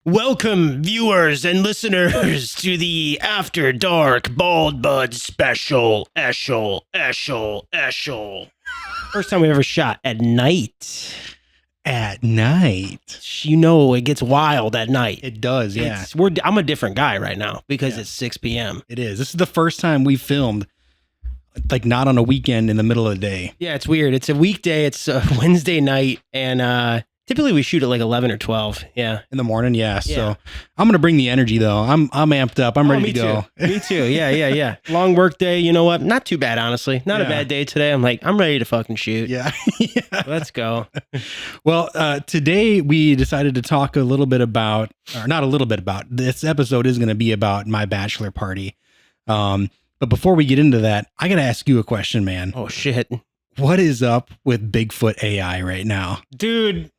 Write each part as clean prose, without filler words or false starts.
Welcome, viewers and listeners, to the After Dark Bald Bud Special. Eshel. First time we ever shot at night. At night. You know, it gets wild at night. It does, yeah. I'm a different guy right now because it's 6 p.m. It is. This is the first time we filmed, like, not on a weekend in the middle of the day. Yeah, it's weird. It's a weekday. It's a Wednesday night, and typically we shoot at like 11 or 12. Yeah. In the morning, yeah. So I'm going to bring the energy, though. I'm amped up. I'm ready to go. Me too. Yeah. Long work day. You know what? Not too bad, honestly. Not a bad day today. I'm ready to fucking shoot. Yeah. Let's go. Well, today we decided to talk a little bit about, or not a little bit about, this episode is going to be about my bachelor party. But before we get into that, I got to ask you a question, man. Oh, shit. What is up with Bigfoot AI right now? Dude,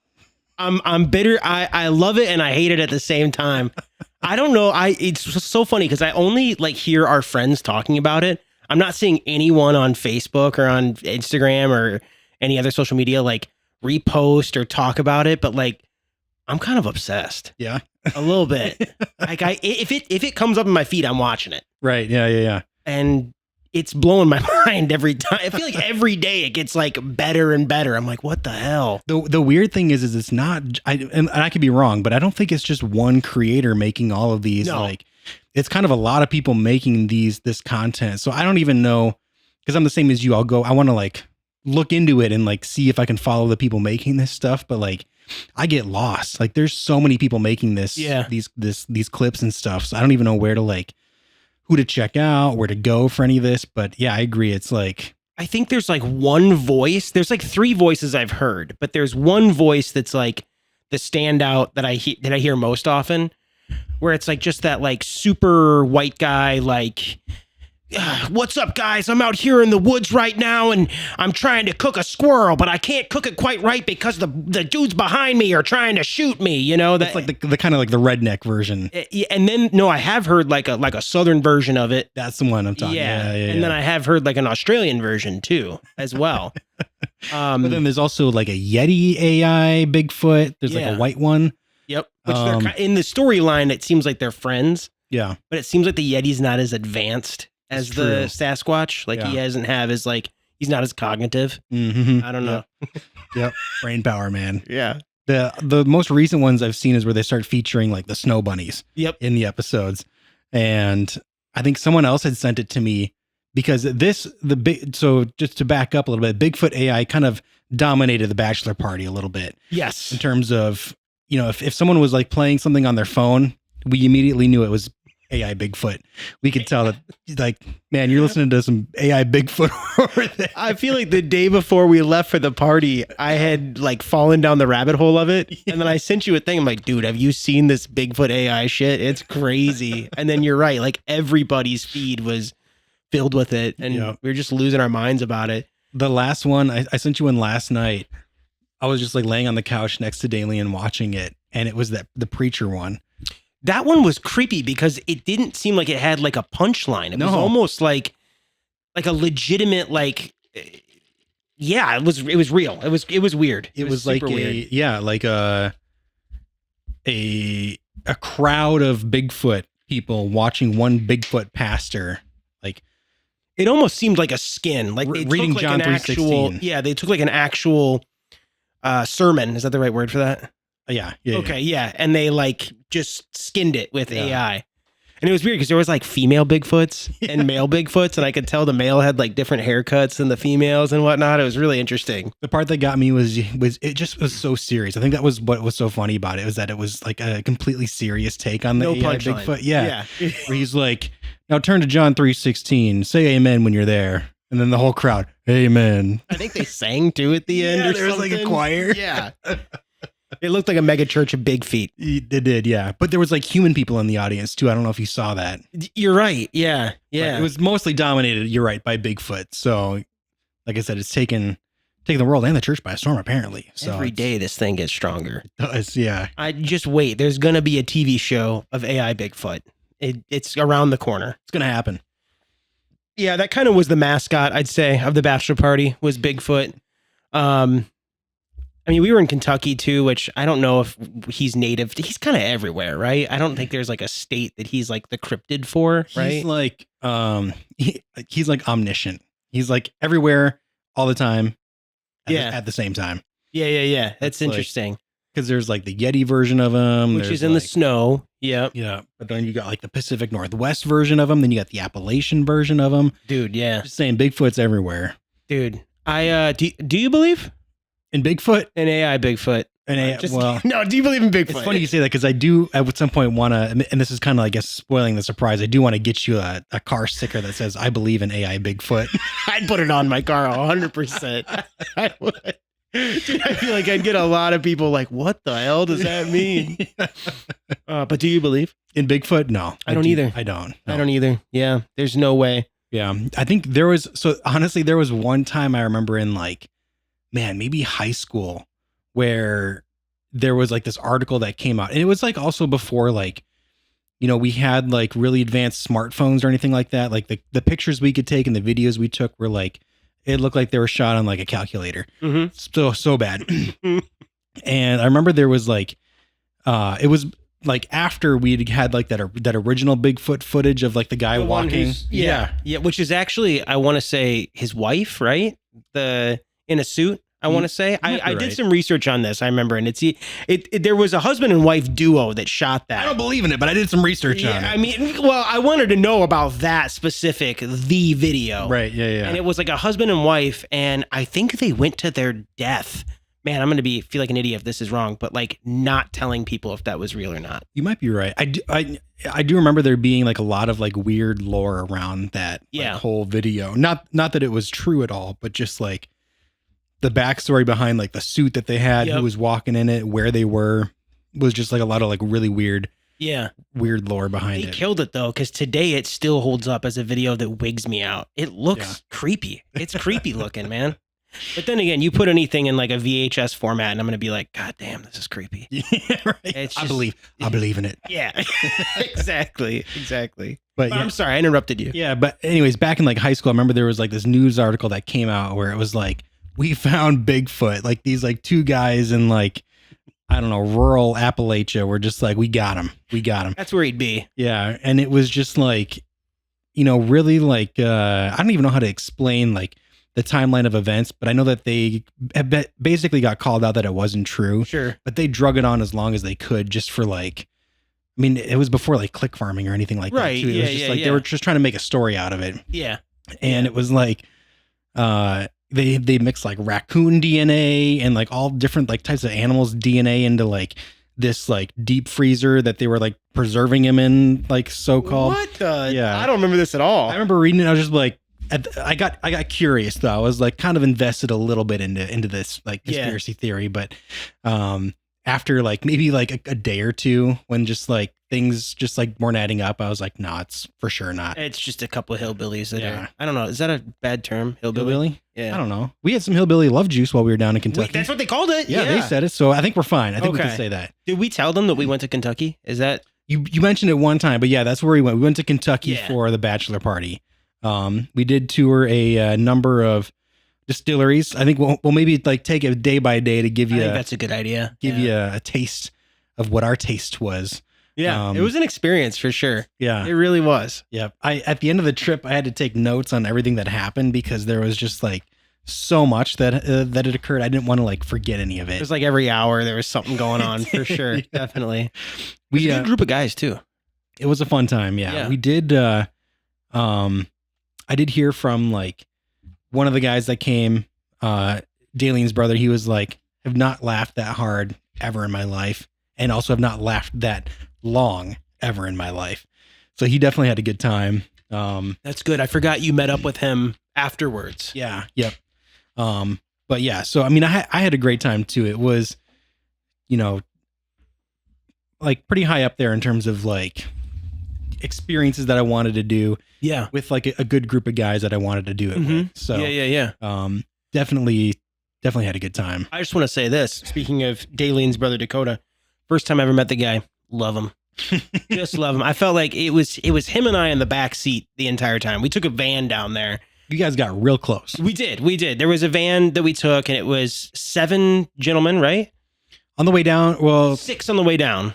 I'm bitter. I love it and I hate it at the same time. I don't know. It's so funny because I only hear our friends talking about it. I'm not seeing anyone on Facebook or on Instagram or any other social media repost or talk about it. But I'm kind of obsessed. Yeah, a little bit. If it comes up in my feed, I'm watching it. Right. Yeah. And it's blowing my mind every time. I feel like every day it gets better and better. I'm like, what the hell? The weird thing is it's not, and I could be wrong, but I don't think it's just one creator making all of these. No. It's kind of a lot of people making this content. So I don't even know, because I'm the same as you. I want to look into it and see if I can follow the people making this stuff. But I get lost. There's so many people making these clips and stuff. So I don't even know where to who to check out, where to go for any of this. But yeah, I agree. It's I think there's one voice. There's 3 voices I've heard, but there's one voice that's the standout that I hear most often, where it's just that super white guy, what's up, guys? I'm out here in the woods right now, and I'm trying to cook a squirrel, but I can't cook it quite right because the dudes behind me are trying to shoot me. You know, that's the kind of the redneck version. And then I have heard a southern version of it. That's the one I'm talking. Yeah. And then I have heard an Australian version too, as well. But then there's also a Yeti AI Bigfoot. There's a white one. Yep. Which they're in the storyline, it seems like they're friends. Yeah. But it seems like the Yeti's not as advanced as the Sasquatch. He doesn't have his he's not as cognitive. Mm-hmm. I don't know. Yep. Brain power, man. Yeah. The most recent ones I've seen is where they start featuring the snow bunnies. Yep. In the episodes. And I think someone else had sent it to me because so just to back up a little bit, Bigfoot AI kind of dominated the bachelor party a little bit. Yes. In terms of, if someone was playing something on their phone, we immediately knew it was AI Bigfoot. We could tell that, man, you're listening to some AI Bigfoot over there. I feel like the day before we left for the party, I had fallen down the rabbit hole of it. Yeah. And then I sent you a thing. I'm like, dude, have you seen this Bigfoot AI shit? It's crazy. And then you're right. Everybody's feed was filled with it. And we were just losing our minds about it. The last one, I sent you one last night. I was just laying on the couch next to Dalian watching it. And it was the preacher one. That one was creepy because it didn't seem like it had a punchline. It was almost like a legitimate yeah, it was real. It was weird. It was super weird. A crowd of Bigfoot people watching one Bigfoot pastor. It almost seemed like a skin. They reading took John 3:16. Yeah, they took an actual sermon. Is that the right word for that? Yeah. Okay, yeah. And they just skinned it with AI. And it was weird because there was female Bigfoots and male Bigfoots, and I could tell the male had different haircuts than the females and whatnot. It was really interesting. The part that got me was it just was so serious. I think that was what was so funny about it, was that it was a completely serious take on the AI Bigfoot. Yeah. Where he's now turn to John 3:16, say amen when you're there. And then the whole crowd, amen. I think they sang too at the end or there something. Was a choir. Yeah. It looked like a mega church of big feet. It did, yeah. But there was human people in the audience too. I don't know if you saw that. You're right. Yeah. But it was mostly dominated, you're right, by Bigfoot. So like I said, it's taken the world and the church by storm, apparently. So every day this thing gets stronger. It does, yeah. I just wait. There's going to be a TV show of AI Bigfoot. It's around the corner. It's going to happen. Yeah, that kind of was the mascot, I'd say, of the bachelor party was Bigfoot. I mean, we were in Kentucky too, which I don't know if he's native. He's kind of everywhere, right? I don't think there's like a state that he's like the cryptid for, right? He's like he's like omniscient. He's like everywhere all the time at the same time. Yeah. That's interesting. Because there's like the Yeti version of him, which is in the snow. Yep. Yeah. But then you got like the Pacific Northwest version of him. Then you got the Appalachian version of him. Dude, yeah. Just saying Bigfoot's everywhere. Dude, do you believe in Bigfoot? In AI Bigfoot. No, do you believe in Bigfoot? It's funny you say that because I do at some point want to, and this is kind of, I guess, spoiling the surprise. I do want to get you a car sticker that says, I believe in AI Bigfoot. I'd put it on my car 100%. I would. Dude, I feel like I'd get a lot of people like, what the hell does that mean? But do you believe in Bigfoot? No, I don't either. I don't. No. I don't either. Yeah, there's no way. Yeah, I think there was, honestly, there was one time I remember in like, man, maybe high school where there was like this article that came out, and it was like also before like, you know, we had like really advanced smartphones or anything like that. Like the pictures we could take and the videos we took were like, it looked like they were shot on like a calculator. Mm-hmm. So bad. And I remember there was like, it was like after we'd had like that original Bigfoot footage of like the guy walking. Yeah. Which is actually, I want to say his wife, right? In a suit. I want to say I did some research on this. I remember, and there was a husband and wife duo that shot that. I don't believe in it, but I did some research on it. I mean, well, I wanted to know about that specific video, right? Yeah. And it was like a husband and wife, and I think they went to their death. Man, I'm gonna feel like an idiot if this is wrong, but like not telling people if that was real or not. You might be right. I do remember there being like a lot of like weird lore around that whole video. Not that it was true at all, but just like the backstory behind like the suit that they had, who was walking in it, where they were, was just like a lot of like really weird lore behind it. They killed it though, because today it still holds up as a video that wigs me out. It looks creepy. It's creepy looking, man. But then again, you put anything in like a VHS format, and I'm gonna be like, God damn, this is creepy. Yeah, right. I believe in it. Yeah, exactly. But yeah. I'm sorry, I interrupted you. Yeah, but anyways, back in like high school, I remember there was like this news article that came out where it was like, we found Bigfoot. Like these like two guys in like, I don't know, rural Appalachia were just like, we got him. That's where he'd be. Yeah, and it was just like, you know, really like, I don't even know how to explain like the timeline of events, but I know that they basically got called out that it wasn't true. Sure. But they drug it on as long as they could just for like, I mean, it was before like click farming or anything like that too. It was just like they were just trying to make a story out of it. Yeah. And it was like they mixed like raccoon DNA and like all different like types of animals DNA into like this like deep freezer that they were like preserving him in, like so-called. What the? Yeah. I don't remember this at all. I remember reading it. I was just like, I got curious though. I was like kind of invested a little bit into this like conspiracy theory, but after like maybe like a day or two, when just like things just like weren't adding up, I was like, no, it's for sure not. It's just a couple of hillbillies that are, I don't know, is that a bad term? Hillbilly? Yeah. I don't know. We had some hillbilly love juice while we were down in Kentucky. That's what they called it. Yeah, they said it. So I think we're fine. I think we can say that. Did we tell them that we went to Kentucky? Is that you mentioned it one time, but yeah, that's where we went. We went to Kentucky for the bachelor party. We did tour a number of distilleries. I think we'll maybe like take it day by day to give you. I think that's a good idea. Give you a taste of what our taste was. Yeah, it was an experience for sure. Yeah, it really was. Yeah, at the end of the trip, I had to take notes on everything that happened because there was just like so much that it occurred. I didn't want to like forget any of it. It was like every hour there was something going on for sure. Yeah. Definitely. We a good group of guys too. It was a fun time. Yeah. We did. I did hear from like one of the guys that came, Dalen's brother. He was like, have not laughed that hard ever in my life, and also have not laughed that long ever in my life. So he definitely had a good time. That's good. I forgot you met up with him afterwards. Yeah. Yep. But yeah, so I mean, I had a great time too. It was, you know, like pretty high up there in terms of like experiences that I wanted to do. Yeah. With like a good group of guys that I wanted to do it with. So yeah. Definitely had a good time. I just want to say this. Speaking of Dalen's brother Dakota, first time I ever met the guy, love him. Just love him. I felt like it was him and I in the back seat the entire time. We took a van down there. You guys got real close. We did. There was a van that we took, and it was 7 gentlemen, right? On the way down, well, 6 on the way down.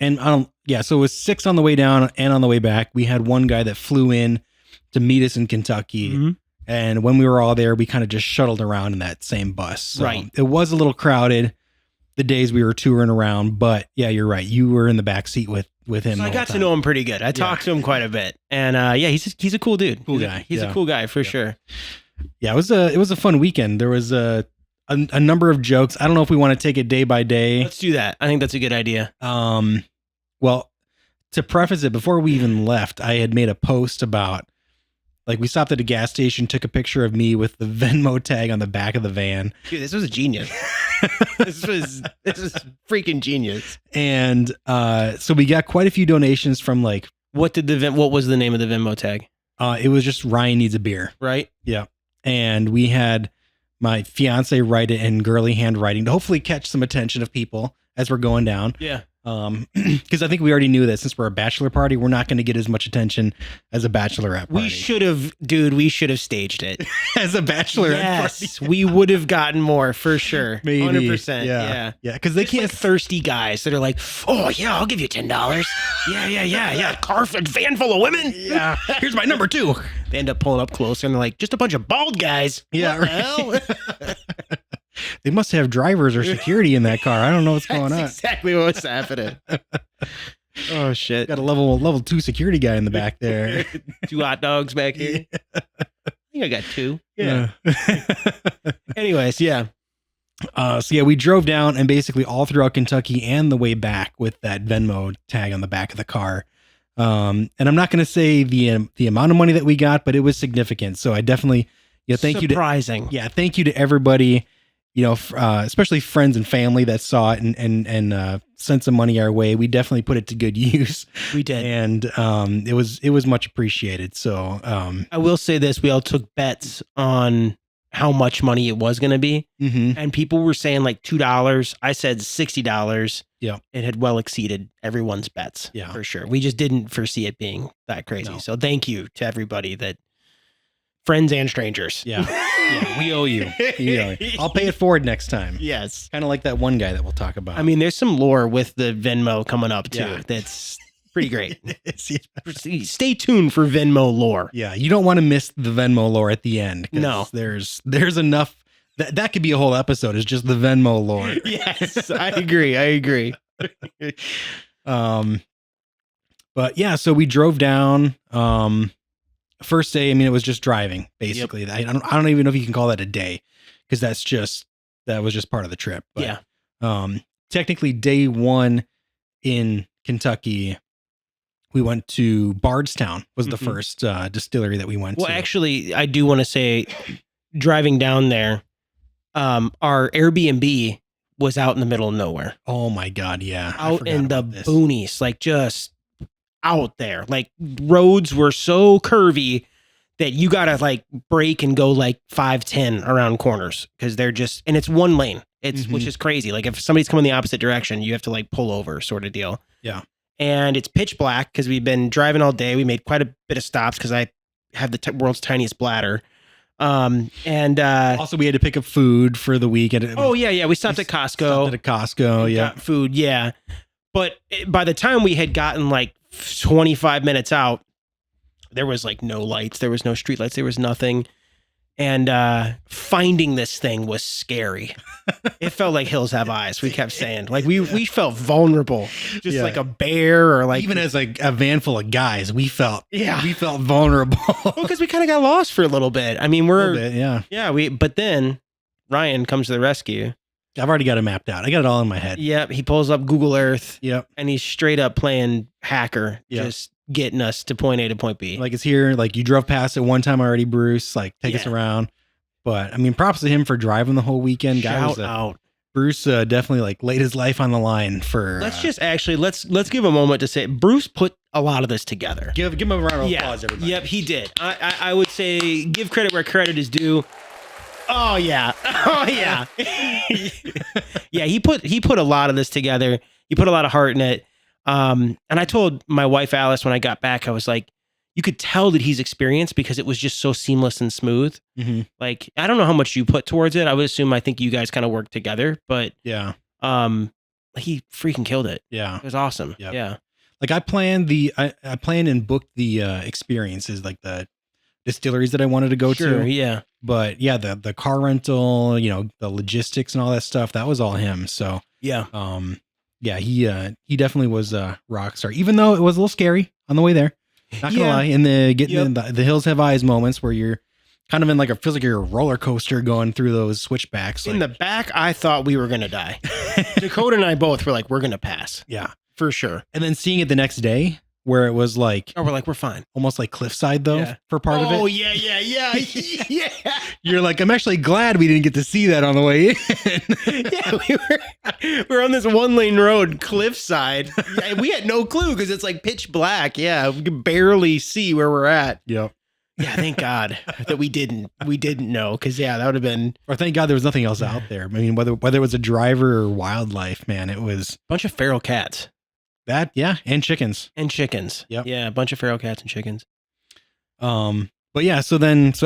And so it was 6 on the way down and on the way back. We had one guy that flew in to meet us in Kentucky. Mm-hmm. And when we were all there, we kind of just shuttled around in that same bus. So right. It was a little crowded the days we were touring around, but yeah, you're right. You were in the back seat with him. So I got to know him pretty good. I talked to him quite a bit, and he's a cool dude. Cool guy. He's a cool guy for sure. Yeah, it was a fun weekend. There was a number of jokes. I don't know if we want to take it day by day. Let's do that. I think that's a good idea. Well, to preface it, before we even left, I had made a post about, like, we stopped at a gas station, took a picture of me with the Venmo tag on the back of the van. Dude, this was a genius. this was freaking genius. And so we got quite a few donations from, like, what was the name of the Venmo tag? It was just Ryan Needs a Beer. Right? Yeah. And we had my fiance write it in girly handwriting to hopefully catch some attention of people as we're going down. Yeah. Because I think we already knew that since we're a bachelor party, we're not going to get as much attention as a bachelorette party. We should have staged it as a bachelorette yes, party. We would have gotten more for sure. Maybe. 100%. Yeah. Because they can't. Like thirsty guys that are like, oh yeah, I'll give you $10. Yeah. Car van full of women. Yeah. Here's my number 2. They end up pulling up closer and they're like, just a bunch of bald guys. Yeah. What the hell? They must have drivers or security in that car. I don't know what's going on. Exactly what's happening. Oh shit! Got a level 2 security guy in the back there. 2 hot dogs back here. I think I got 2. Yeah. Anyways, yeah. So we drove down and basically all throughout Kentucky and the way back with that Venmo tag on the back of the car. And I'm not going to say the amount of money that we got, but it was significant. So I definitely, thank you. Surprising. Thank you to everybody. Especially friends and family that saw it and sent some money our way. We definitely put it to good use. We did. And it was much appreciated. So I will say this, we all took bets on how much money it was going to be. Mm-hmm. And people were saying like $2. I said $60. Yeah. It had well exceeded everyone's bets. Yeah. For sure. We just didn't foresee it being that crazy. No. So thank you to everybody that friends and strangers. Yeah. We owe you. I'll pay it forward next time. Yes. Kind of like that one guy that we'll talk about. I mean, there's some lore with the Venmo coming up too. Yeah. That's pretty great. Stay tuned for Venmo lore. Yeah. You don't want to miss the Venmo lore at the end. No. There's enough. That could be a whole episode. It's just the Venmo lore. Yes. I agree. But yeah, so we drove down. First day, I mean, it was just driving, basically. Yep. I don't even know if you can call that a day, because that was just part of the trip. But, yeah. Technically, day 1 in Kentucky, we went to Bardstown. Was the first distillery that we went to. Well, actually, I do want to say, driving down there, our Airbnb was out in the middle of nowhere. Oh my God, yeah. Out in the boonies, like just out there. Like roads were so curvy that you gotta like brake and go like 5-10 around corners because they're just, and it's one lane. It's which is crazy. Like if somebody's coming the opposite direction, you have to like pull over, sort of deal. Yeah. And it's pitch black because we've been driving all day. We made quite a bit of stops because I have the world's tiniest bladder. And also we had to pick up food for the week. We stopped at Costco. Yeah. Got food. Yeah. But by the time we had gotten like 25 minutes out, there was like no lights. There was no street lights. There was nothing. And finding this thing was scary. It felt like hills have eyes. We kept saying, like we felt vulnerable, just like a bear, or like even as like a van full of guys, we felt vulnerable. Well, because we kind of got lost for a little bit. I mean, but then Ryan comes to the rescue. I've already got it mapped out. I got it all in my head. Yep. He pulls up Google Earth. Yep. And he's straight up playing hacker, just getting us to point A to point B. Like it's here. Like you drove past it one time already, Bruce. Like take us around. But I mean, props to him for driving the whole weekend. Shout out. Bruce definitely like laid his life on the line for. Let's just actually let's give a moment to say Bruce put a lot of this together. Give him a round of applause, everybody. Yep, he did. I would say give credit where credit is due. Oh yeah. Yeah, he put a lot of this together. He put a lot of heart in it. And I told my wife Alice when I got back, I was like, you could tell that he's experienced because it was just so seamless and smooth. Mm-hmm. Like, I don't know how much you put towards it. I think you guys kind of worked together, but Yeah. he freaking killed it. Yeah. It was awesome. Yep. Yeah. Like I planned and booked the experiences, like the distilleries that I wanted to go to. Yeah. But yeah, the car rental, you know, the logistics and all that stuff, that was all him. So Yeah. yeah, he definitely was a rock star, even though it was a little scary on the way there. Not gonna lie. In the in the Hills Have Eyes moments where you're kind of in like feels like you're a roller coaster going through those switchbacks. In the back, I thought we were gonna die. Dakota and I both were like, we're gonna pass. Yeah. For sure. And then seeing it the next day where it was like, we're like, we're fine. Almost like cliffside though for part of it. Oh yeah. Yeah. You're like, I'm actually glad we didn't get to see that on the way in. Yeah, we were on this 1-lane road, cliffside. Yeah, we had no clue because it's like pitch black. Yeah, we could barely see where we're at. Yep. Yeah, thank God that we didn't know, because that would have been. Or thank God there was nothing else out there. I mean, whether it was a driver or wildlife, man, it was a bunch of feral cats. That and chickens. Yep. Yeah, a bunch of feral cats and chickens. But yeah, so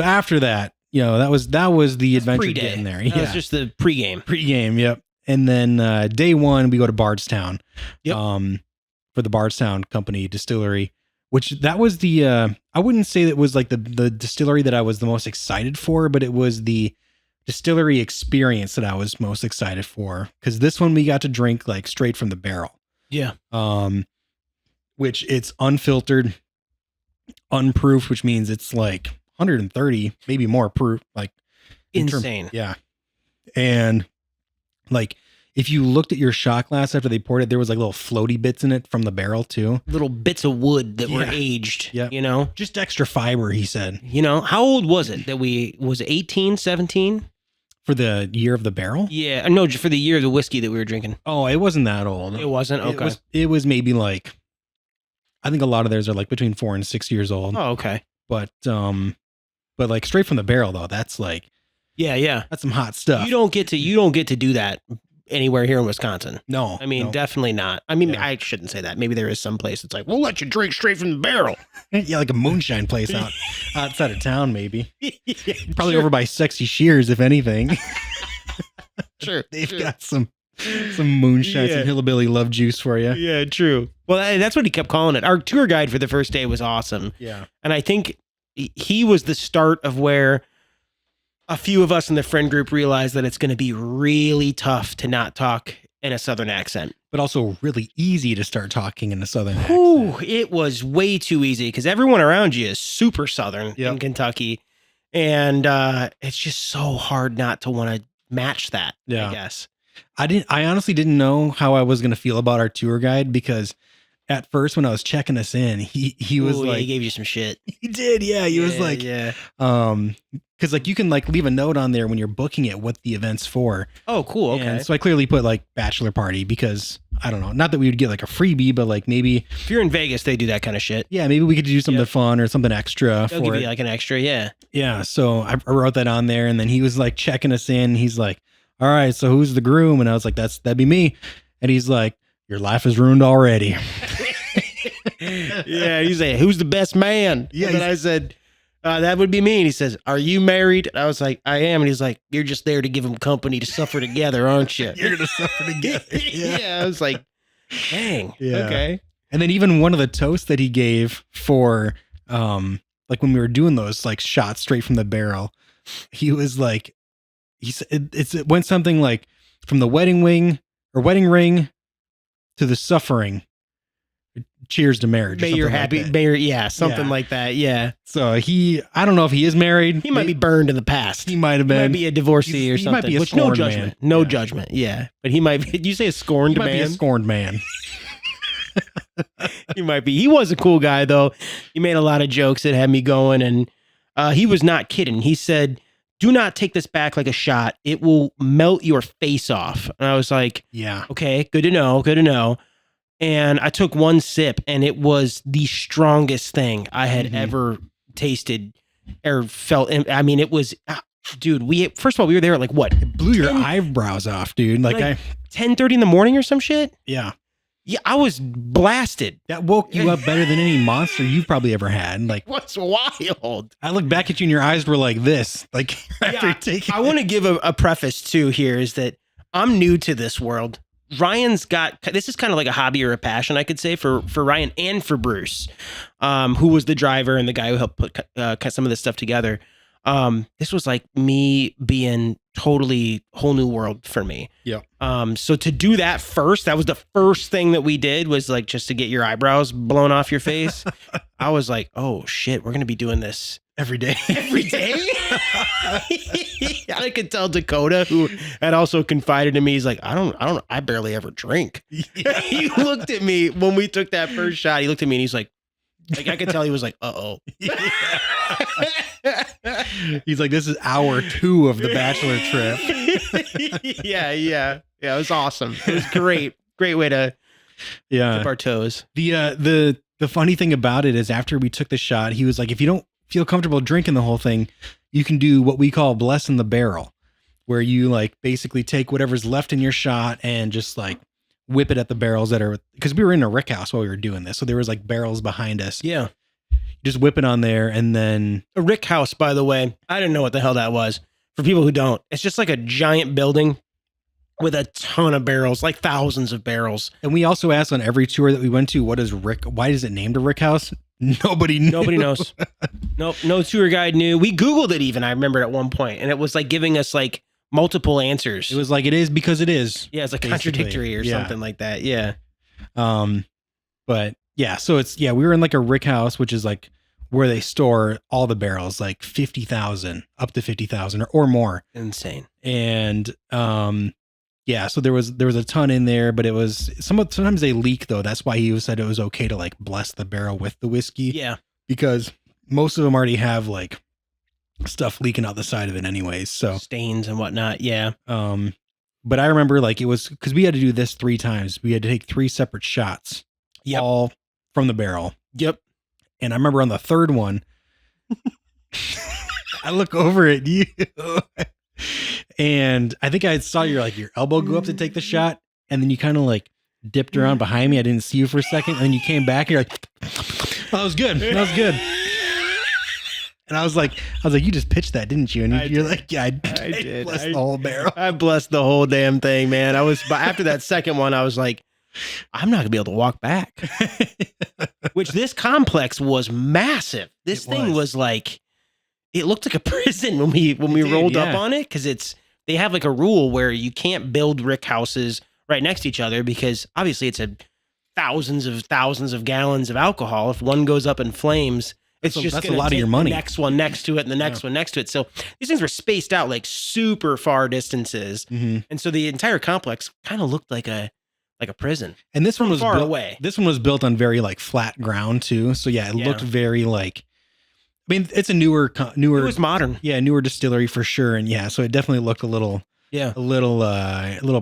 after that, you know, that was the adventure pre-day. Getting there. That was just the pregame. Yep. And then day one we go to Bardstown. Yep. For the Bardstown Company distillery, which that was the I wouldn't say that was like the distillery that I was the most excited for, but it was the distillery experience that I was most excited for, because this one we got to drink like straight from the barrel. Yeah. Which it's unfiltered, unproofed, which means it's like 130, maybe more proof, like insane. Yeah. And like if you looked at your shot glass after they poured it, there was like little floaty bits in it from the barrel too. Little bits of wood that were aged. Yeah. You know, just extra fiber, he said. You know, how old was it that was it 18, 17? For the year of the barrel? Yeah. No, for the year of the whiskey that we were drinking. Oh, it wasn't that old. It wasn't? Okay. It was maybe like, I think a lot of theirs are like between 4 and 6 years old. Oh, okay. But like straight from the barrel though, that's like, yeah. That's some hot stuff. You don't get to do that anywhere here in Wisconsin. No. I mean, definitely not. I mean, I shouldn't say that. Maybe there is some place that's like, we'll let you drink straight from the barrel. Yeah, like a moonshine place outside of town, maybe. Probably over by Sexy Shears, if anything. Sure. They've got some moonshine, some hillbilly love juice for you. Yeah, true. Well, that's what he kept calling it. Our tour guide for the first day was awesome. Yeah. And I think he was the start of where a few of us in the friend group realized that it's going to be really tough to not talk in a Southern accent. But also really easy to start talking in a Southern accent. It was way too easy because everyone around you is super Southern in Kentucky. And it's just so hard not to want to match that, I guess. I honestly didn't know how I was going to feel about our tour guide, because at first when I was checking us in, he was like, he gave you some shit. He did. Yeah. He was like, because like you can like leave a note on there when you're booking it what the event's for. Oh, cool. Okay. And so I clearly put like bachelor party because I don't know, not that we would get like a freebie, but like maybe if you're in Vegas, they do that kind of shit. Yeah, maybe we could do something fun or something extra. They'll give you like an extra, yeah. So I wrote that on there, and then he was like checking us in. He's like, "All right, so who's the groom?" And I was like, "That'd be me." And he's like, "Your life is ruined already." Yeah, he's like, "Who's the best man?" Yeah, and then I said, "That would be me." And he says, "Are you married?" And I was like, "I am." And he's like, "You're just there to give him company to suffer together, aren't you?" You're gonna suffer together. Yeah, I was like, "Dang, okay." And then even one of the toasts that he gave for, like when we were doing those like shots straight from the barrel, he was like, he said it went something like, from the wedding ring to the suffering. Cheers to marriage. May you're happy. Something like that. Yeah. So I don't know if he is married. He might be burned in the past. He might have been. He might be a divorcee or something. He might be a scorned man. No judgment. Yeah. But he might be. Did you say a scorned man? He might be a scorned man. He might be. He was a cool guy though. He made a lot of jokes that had me going, and he was not kidding. He said, "Do not take this back like a shot. It will melt your face off." And I was like, "Yeah, okay, good to know." And I took one sip, and it was the strongest thing I had ever tasted or felt. I mean, it was, dude. First of all, we were there at like what? It blew your eyebrows off, dude. Like 10:30 in the morning or some shit. Yeah. Yeah, I was blasted. That woke you up better than any monster you've probably ever had. Like, What's wild? I look back at you and your eyes were like this. Like, after Yeah, taking I want to give a preface too here is that I'm new to this world. Ryan's got this is kind of like a hobby or a passion, I could say, for Ryan and for Bruce, who was the driver and the guy who helped put some of this stuff together. This was like me being totally whole new world for me. Yeah. So to do that first, that was the first thing that we did was like just to get your eyebrows blown off your face. I was like, oh shit, we're gonna be doing this every day. every day. I could tell Dakota, who had also confided in me, he's like, I barely ever drink. He looked at me when we took that first shot. He looked at me and he's like I could tell he was like, uh-oh. He's like, this is hour 2 of the Bachelor trip. Yeah. It was awesome. It was great. Great way to dip our toes. The funny thing about it is after we took the shot, he was like, if you don't feel comfortable drinking the whole thing, you can do what we call bless in the barrel, where you like basically take whatever's left in your shot and just like whip it at the barrels that are, because we were in a rick house while we were doing this. So there was like barrels behind us. Yeah. Just whip it on there and then. A rick house, by the way, I didn't know what the hell that was. For people who don't, it's just like a giant building with a ton of barrels, like thousands of barrels. And we also asked on every tour that we went to, why is it named a rick house? Nobody knows. Nope. No tour guide knew. We Googled it even, I remember at one point, and it was like giving us like multiple answers. It was like, it is because it is. Yeah, it's like contradictory or something like that. Yeah. But yeah, so it's, we were in like a rick house, which is like where they store all the barrels, like 50,000, up to 50,000 or more. Insane. And, so there was a ton in there, but it was sometimes they leak though. That's why he said it was okay to like bless the barrel with the whiskey. Yeah. Because most of them already have like stuff leaking out the side of it anyways. So stains and whatnot. Yeah. But I remember like it was because we had to do this 3 times. We had to take 3 separate shots. Yep. All from the barrel. Yep. And I remember on the 3rd one, I look over at you and I think I saw your elbow go up to take the shot. And then you kind of like dipped around behind me. I didn't see you for a second. And then you came back and you're like, that was good. That was good. And I was like, you just pitched that, didn't you? And you're like, yeah, I did. Blessed the whole barrel. I blessed the whole damn thing, man. But after that second one, I was like, I'm not gonna be able to walk back. Which this complex was massive. This thing was like, it looked like a prison when we rolled up on it, because they have like a rule where you can't build rick houses right next to each other because obviously it's thousands of gallons of alcohol. If one goes up in flames, that's a lot of your money. The next one next to it and the next one next to it. So these things were spaced out like super far distances. Mm-hmm. And so the entire complex kind of looked like a prison. And this one was far away. This one was built on very like flat ground too. So it looked very like, I mean, it's a newer. It was modern. Yeah, newer distillery for sure. And so it definitely looked a little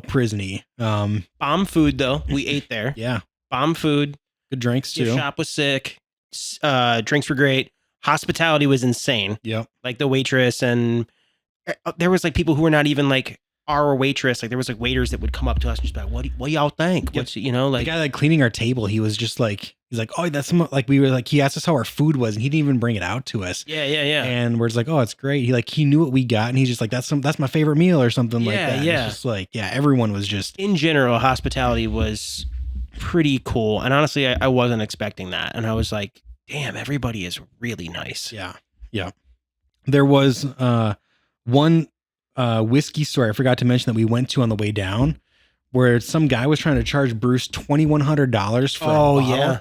prison-y. Bomb food though. We ate there. Yeah. Bomb food. Good drinks too. The shop was sick. Drinks were great. Hospitality was insane. Yep. Like the waitress, and there was like people who were not even like our waitress. Like there was like waiters that would come up to us and just be like, what do y'all think? What's, like the guy like cleaning our table, he was just like, he's like, oh, that's like, we were like, he asked us how our food was and he didn't even bring it out to us. Yeah. And we're just like, oh, it's great. He knew what we got and he's just like, that's my favorite meal or something like that. Yeah. It's just like, everyone was just, in general, hospitality was pretty cool. And honestly, I wasn't expecting that. And I was like, damn, everybody is really nice. Yeah. There was one whiskey store I forgot to mention that we went to on the way down, where some guy was trying to charge Bruce $2,100 for a bottle. Yeah.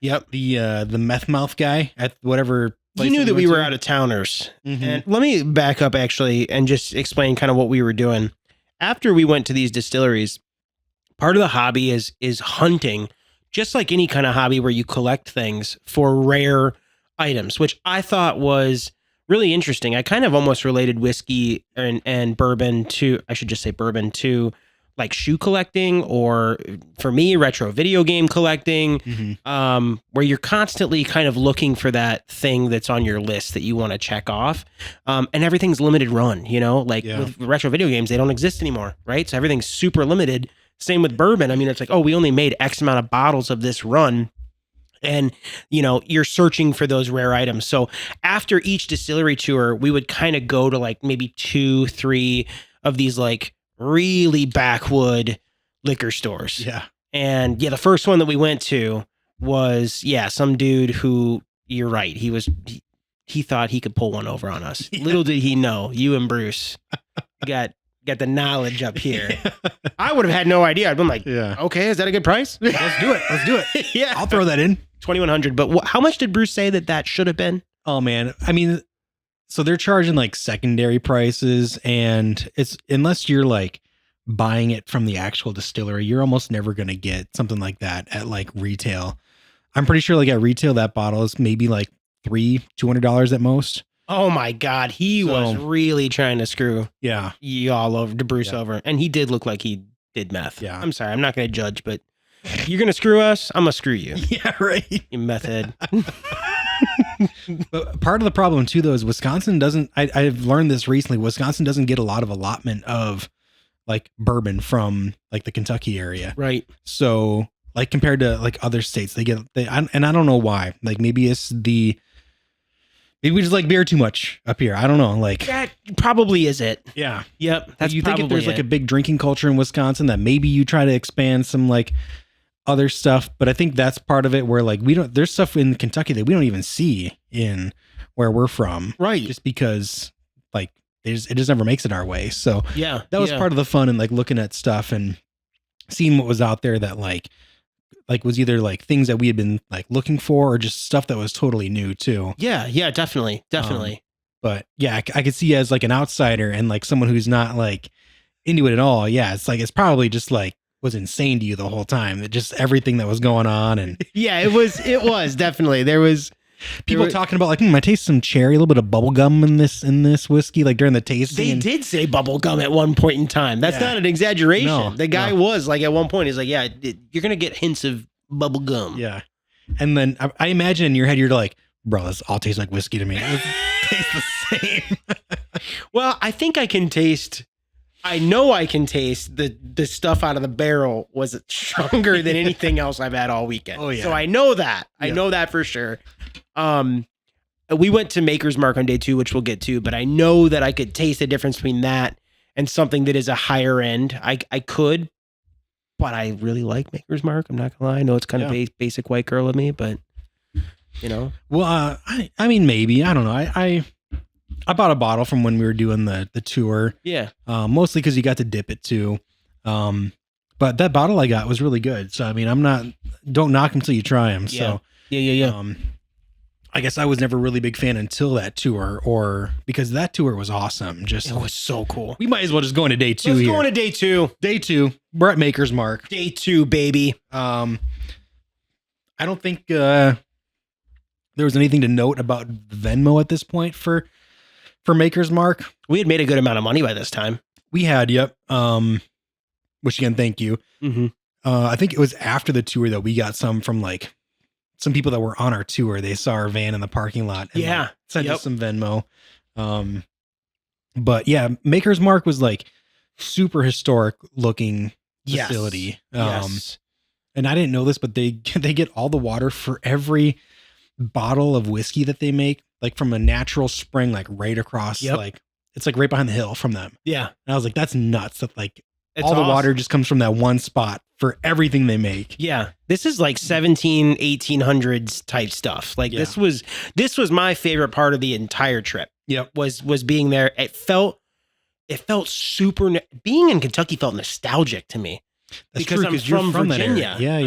Yep. The meth mouth guy at whatever place. He knew that we were out of towners. Mm-hmm. And let me back up actually and just explain kind of what we were doing. After we went to these distilleries, part of the hobby is hunting, just like any kind of hobby where you collect things for rare items, which I thought was really interesting. I kind of almost related whiskey and bourbon to, I should just say bourbon to like shoe collecting, or for me, retro video game collecting, where you're constantly kind of looking for that thing that's on your list that you want to check off. And everything's limited run, with retro video games, they don't exist anymore, right? So everything's super limited. Same with bourbon. I mean, it's like, oh, we only made X amount of bottles of this run. And, you're searching for those rare items. So after each distillery tour, we would kind of go to like maybe 2, 3 of these like really backwood liquor stores. Yeah. And the first one that we went to was, some dude who, you're right, he thought he could pull one over on us. Yeah. Little did he know, you and Bruce got the knowledge up here. I would have had no idea. I'd been like, okay, is that a good price? Let's do it. Yeah. I'll throw that in. $2,100. But how much did Bruce say that should have been? Oh, man. I mean, so they're charging like secondary prices, and it's, unless you're like buying it from the actual distillery, you're almost never going to get something like that at like retail. I'm pretty sure like at retail, that bottle is maybe like $200 at most. Oh my God. He was really trying to screw y'all over, to Bruce over. And he did look like he did meth. Yeah. I'm sorry. I'm not going to judge, but you're going to screw us. I'm going to screw you. Yeah, right. You meth head. But part of the problem too, though, is Wisconsin doesn't, I've learned this recently, Wisconsin doesn't get a lot of allotment of like bourbon from like the Kentucky area. Right. So like compared to like other states, and I don't know why, like maybe we just like beer too much up here. I don't know. Like that probably is it. Yeah. Yep. That's you think if there's like a big drinking culture in Wisconsin, that maybe you try to expand some like other stuff, but I think that's part of it where like there's stuff in Kentucky that we don't even see in where we're from. Right. Just because like it just never makes it our way. So that was part of the fun and like looking at stuff and seeing what was out there that like was either like things that we had been like looking for or just stuff that was totally new too. Yeah, definitely. But yeah, I could see as like an outsider and like someone who's not like into it at all. Yeah, it's like, it's probably just like was insane to you the whole time. That just everything that was going on. And yeah, it was definitely, there was people talking about like, I taste some cherry, a little bit of bubble gum in this whiskey, like during the tasting. They did say bubble gum at one point in time. That's not an exaggeration. No, the guy was like, at one point, he's like, you're going to get hints of bubble gum. Yeah. And then I imagine in your head, you're like, bro, this all tastes like whiskey to me. It tastes the same. Well, I think I can taste the stuff out of the barrel was stronger than anything else I've had all weekend. Oh yeah. So I know that. I know that for sure. We went to Maker's Mark on day 2, which we'll get to, but I know that I could taste the difference between that and something that is a higher end. I could, but I really like Maker's Mark. I'm not gonna lie. I know it's kind of basic white girl of me, but Well, I mean, maybe, I don't know. I bought a bottle from when we were doing the tour. Yeah. Mostly because you got to dip it too. But that bottle I got was really good. So, I mean, don't knock them till you try them. Yeah. So, yeah. I guess I was never a really big fan until that tour, or because that tour was awesome. Just, it was so cool. We might as well just go into day 2 Let's here. go into day 2. Day 2. We're at Maker's Mark. Day 2, baby. I don't think there was anything to note about Venmo at this point for Maker's Mark. We had made a good amount of money by this time. We had, yep. Which again, thank you. Mm-hmm. I think it was after the tour that we got some from like some people that were on our tour. They saw our van in the parking lot and like, sent us some Venmo. But yeah, Maker's Mark was like super historic looking facility. Yes. And I didn't know this, but they get all the water for every bottle of whiskey that they make, like from a natural spring, like right across, like it's like right behind the hill from them. Yeah. And I was like, that's nuts. That like it's all awesome. The water just comes from that one spot for everything they make. Yeah. This is like 1800s type stuff. Like this was my favorite part of the entire trip. Yep. Was being there. It felt super, being in Kentucky felt nostalgic to me. That's because true, I'm from Virginia. Yeah.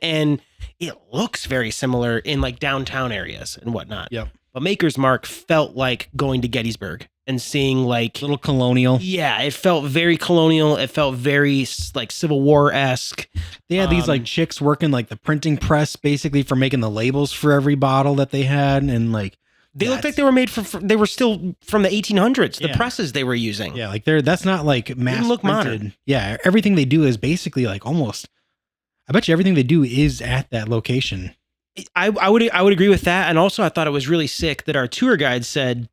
And it looks very similar in like downtown areas and whatnot. Yep. But Maker's Mark felt like going to Gettysburg and seeing like little colonial. Yeah, it felt very colonial. It felt very like Civil War-esque. They had these like chicks working like the printing press basically for making the labels for every bottle that they had, and like they looked like they were made they were still from the 1800s. The presses they were using. Yeah, like that's not like mass look printed. Modern. Yeah, everything they do is basically like almost. I bet you everything they do is at that location. I would agree with that, and also I thought it was really sick that our tour guide said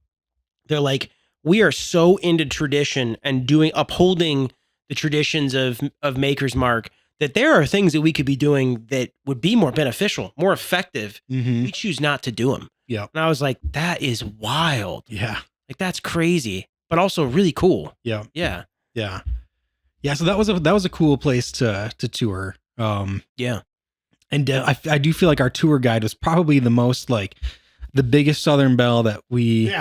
they're like, we are so into tradition and upholding the traditions of Maker's Mark, that there are things that we could be doing that would be more beneficial, more effective. Mm-hmm. We choose not to do them. Yeah. And I was like, that is wild. Yeah. Like, that's crazy, but also really cool. Yeah. Yeah. Yeah. Yeah. So that was a cool place to tour. Yeah. And I do feel like our tour guide was probably the most like the biggest Southern belle that we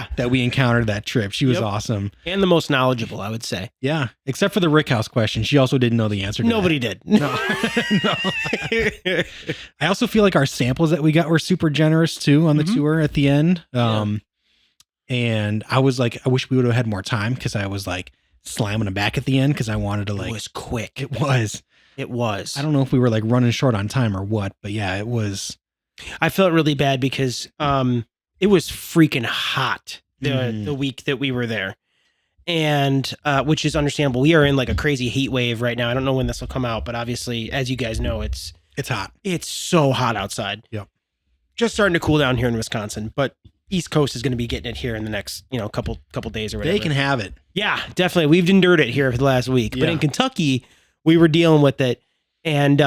encountered that trip. She was awesome. And the most knowledgeable, I would say. Yeah. Except for the Rick House question. She also didn't know the answer to Nobody that. did. No. No. I also feel like our samples that we got were super generous too on the tour at the end. And I was like, I wish we would have had more time because I was like slamming them back at the end because I wanted to like. It was quick. It was. It was. I don't know if we were like running short on time or what, but yeah, it was. I felt really bad because it was freaking hot the week that we were there. And which is understandable. We are in like a crazy heat wave right now. I don't know when this will come out, but obviously, as you guys know, it's hot. It's so hot outside. Yep. Just starting to cool down here in Wisconsin, but East Coast is going to be getting it here in the next, couple days or whatever. They can have it. Yeah, definitely. We've endured it here for the last week. But in Kentucky, we were dealing with it. And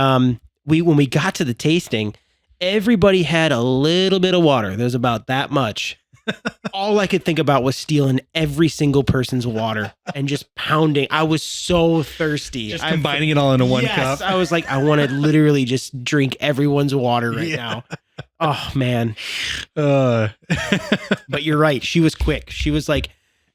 when we got to the tasting, everybody had a little bit of water. There's about that much. All I could think about was stealing every single person's water and just pounding. I was so thirsty. Just combining it all into one cup. I was like, I want to literally just drink everyone's water right now. Oh, man. But you're right. She was quick. She was like,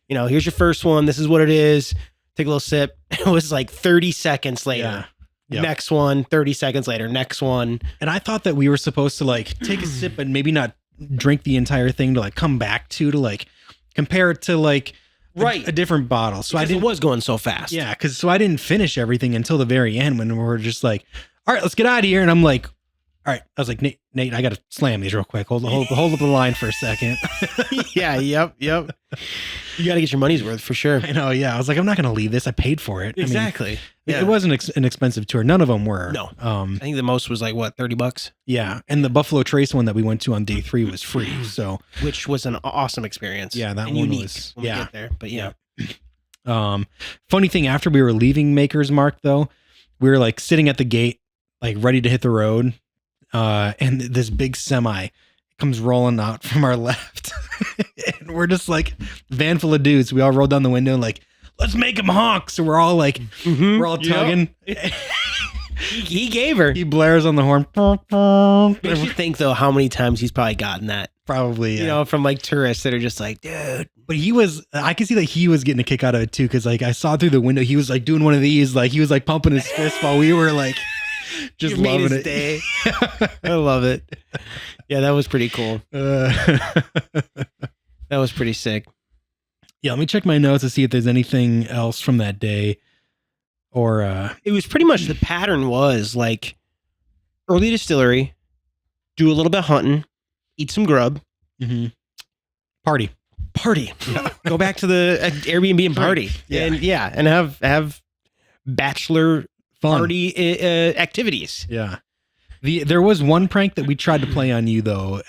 here's your first one. This is what it is. Take a little sip. It was like 30 seconds later. Yeah. Yep. Next one, 30 seconds later, next one. And I thought that we were supposed to like take a sip and maybe not drink the entire thing to like come back to like compare it to like a different bottle. So because it was going so fast. Yeah, so I didn't finish everything until the very end when we were just like, all right, let's get out of here. And I'm like, all right. I was like, Nate, I got to slam these real quick. Hold up the line for a second. Yeah. Yep. You got to get your money's worth for sure. I know. Yeah. I was like, I'm not going to leave this. I paid for it. Exactly. I mean, it wasn't an expensive tour. None of them were. No. I think the most was like what, $30? Yeah. And the Buffalo Trace one that we went to on day 3 was free. So, which was an awesome experience. Yeah. That and one unique was, when we get there. But yeah. Funny thing, after we were leaving Maker's Mark though, we were like sitting at the gate, like ready to hit the road. And this big semi comes rolling out from our left. And we're just like van full of dudes. We all rolled down the window and like, let's make him honk. So we're all like, we're all tugging. Yep. He gave her. He blares on the horn. Makes you think though how many times he's probably gotten that. Probably, yeah. From like tourists that are just like, dude. But I can see that he was getting a kick out of it too. Cause like I saw through the window, he was like doing one of these, like he was like pumping his fist while we were like, just loving it. Day. I love it. Yeah, that was pretty cool. That was pretty sick. Yeah, let me check my notes to see if there's anything else from that day. Or it was pretty much the pattern was like early distillery, do a little bit of hunting, eat some grub, party. Yeah. Go back to the Airbnb and party. Yeah. And have bachelor fun party activities. Yeah. There was one prank that we tried to play on you though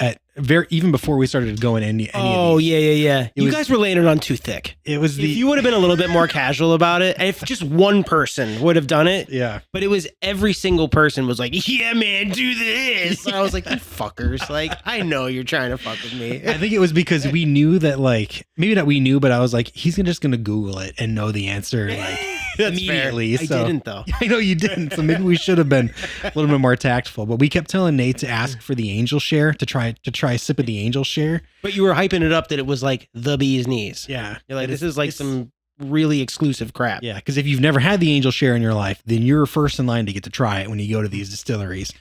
even before we started going any of these. Yeah. You guys were laying it on too thick. It was if you would have been a little bit more casual about it, if just one person would have done it. Yeah. But it was every single person was like, yeah, man, do this. And I was like, you fuckers. Like, I know you're trying to fuck with me. I think it was because we knew that like, maybe not we knew, but I was like, he's just going to Google it and know the answer like immediately. Fair. I didn't though. I know you didn't. So maybe we should have been a little bit more tactful, but we kept telling Nate to ask for the angel share to try a sip of the angel share. But you were hyping it up that it was like the bee's knees. Yeah. You're like, this is like some really exclusive crap. Yeah. Because if you've never had the angel share in your life, then you're first in line to get to try it when you go to these distilleries.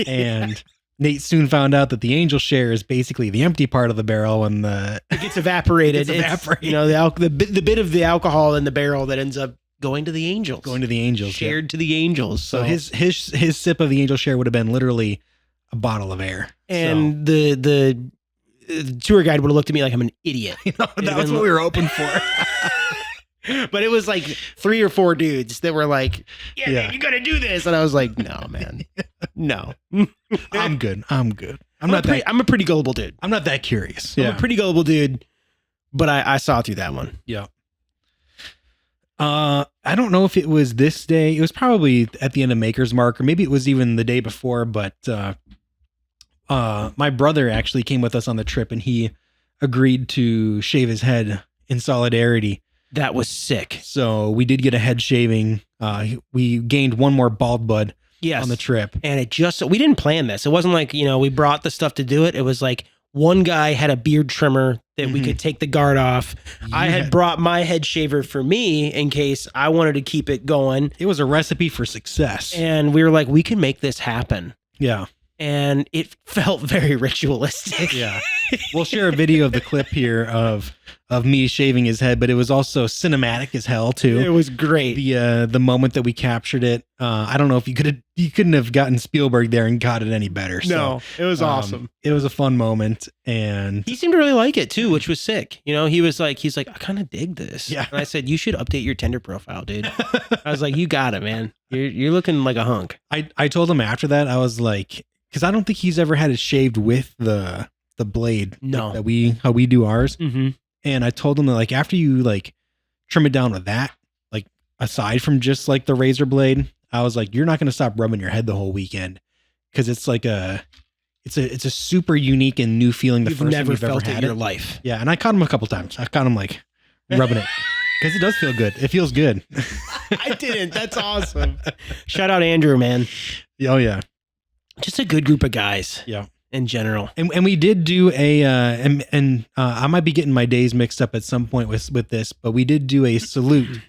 And Nate soon found out that the angel share is basically the empty part of the barrel when it gets evaporated. The bit of the alcohol in the barrel that ends up going to the angels. Shared to the angels. So his sip of the angel share would have been literally a bottle of air. And the tour guide would have looked at me like I'm an idiot. That was what we were hoping for. But it was like 3 or 4 dudes that were like, yeah. Man, you got to do this. And I was like, no, man. No. I'm good. I'm a pretty gullible dude. I'm not that curious. I'm a pretty gullible dude, but I saw through that one. Yeah. I don't know if it was this day. It was probably at the end of Maker's Mark, or maybe it was even the day before. But my brother actually came with us on the trip, and he agreed to shave his head in solidarity. That was sick. So we did get a head shaving. We gained one more bald bud on the trip. And we didn't plan this. It wasn't like, we brought the stuff to do it. It was like one guy had a beard trimmer that we could take the guard off. I had brought my head shaver for me in case I wanted to keep it going. It was a recipe for success. And we were like, we can make this happen. Yeah. And it felt very ritualistic. Yeah. We'll share a video of the clip here of me shaving his head, but it was also cinematic as hell too. It was great. The moment that we captured it. I don't know if you couldn't have gotten Spielberg there and got it any better. No, it was awesome. It was a fun moment, and he seemed to really like it too, which was sick. He's like, I kind of dig this. Yeah. And I said, you should update your Tinder profile, dude. I was like, you got it, man. You're looking like a hunk. I told him after that, I was like, because I don't think he's ever had it shaved with the blade. No. Like how we do ours. Mm-hmm. And I told him that, like, after you like trim it down with that, like aside from just like the razor blade, I was like, you're not going to stop rubbing your head the whole weekend, because it's like it's a super unique and new feeling. You've never felt it in your life. Yeah. And I caught him a couple times. I caught him like rubbing it because it does feel good. It feels good. I didn't. That's awesome. Shout out Andrew, man. Oh yeah. Just a good group of guys. Yeah. In general. And we did do I might be getting my days mixed up at some point with this, but we did do a salute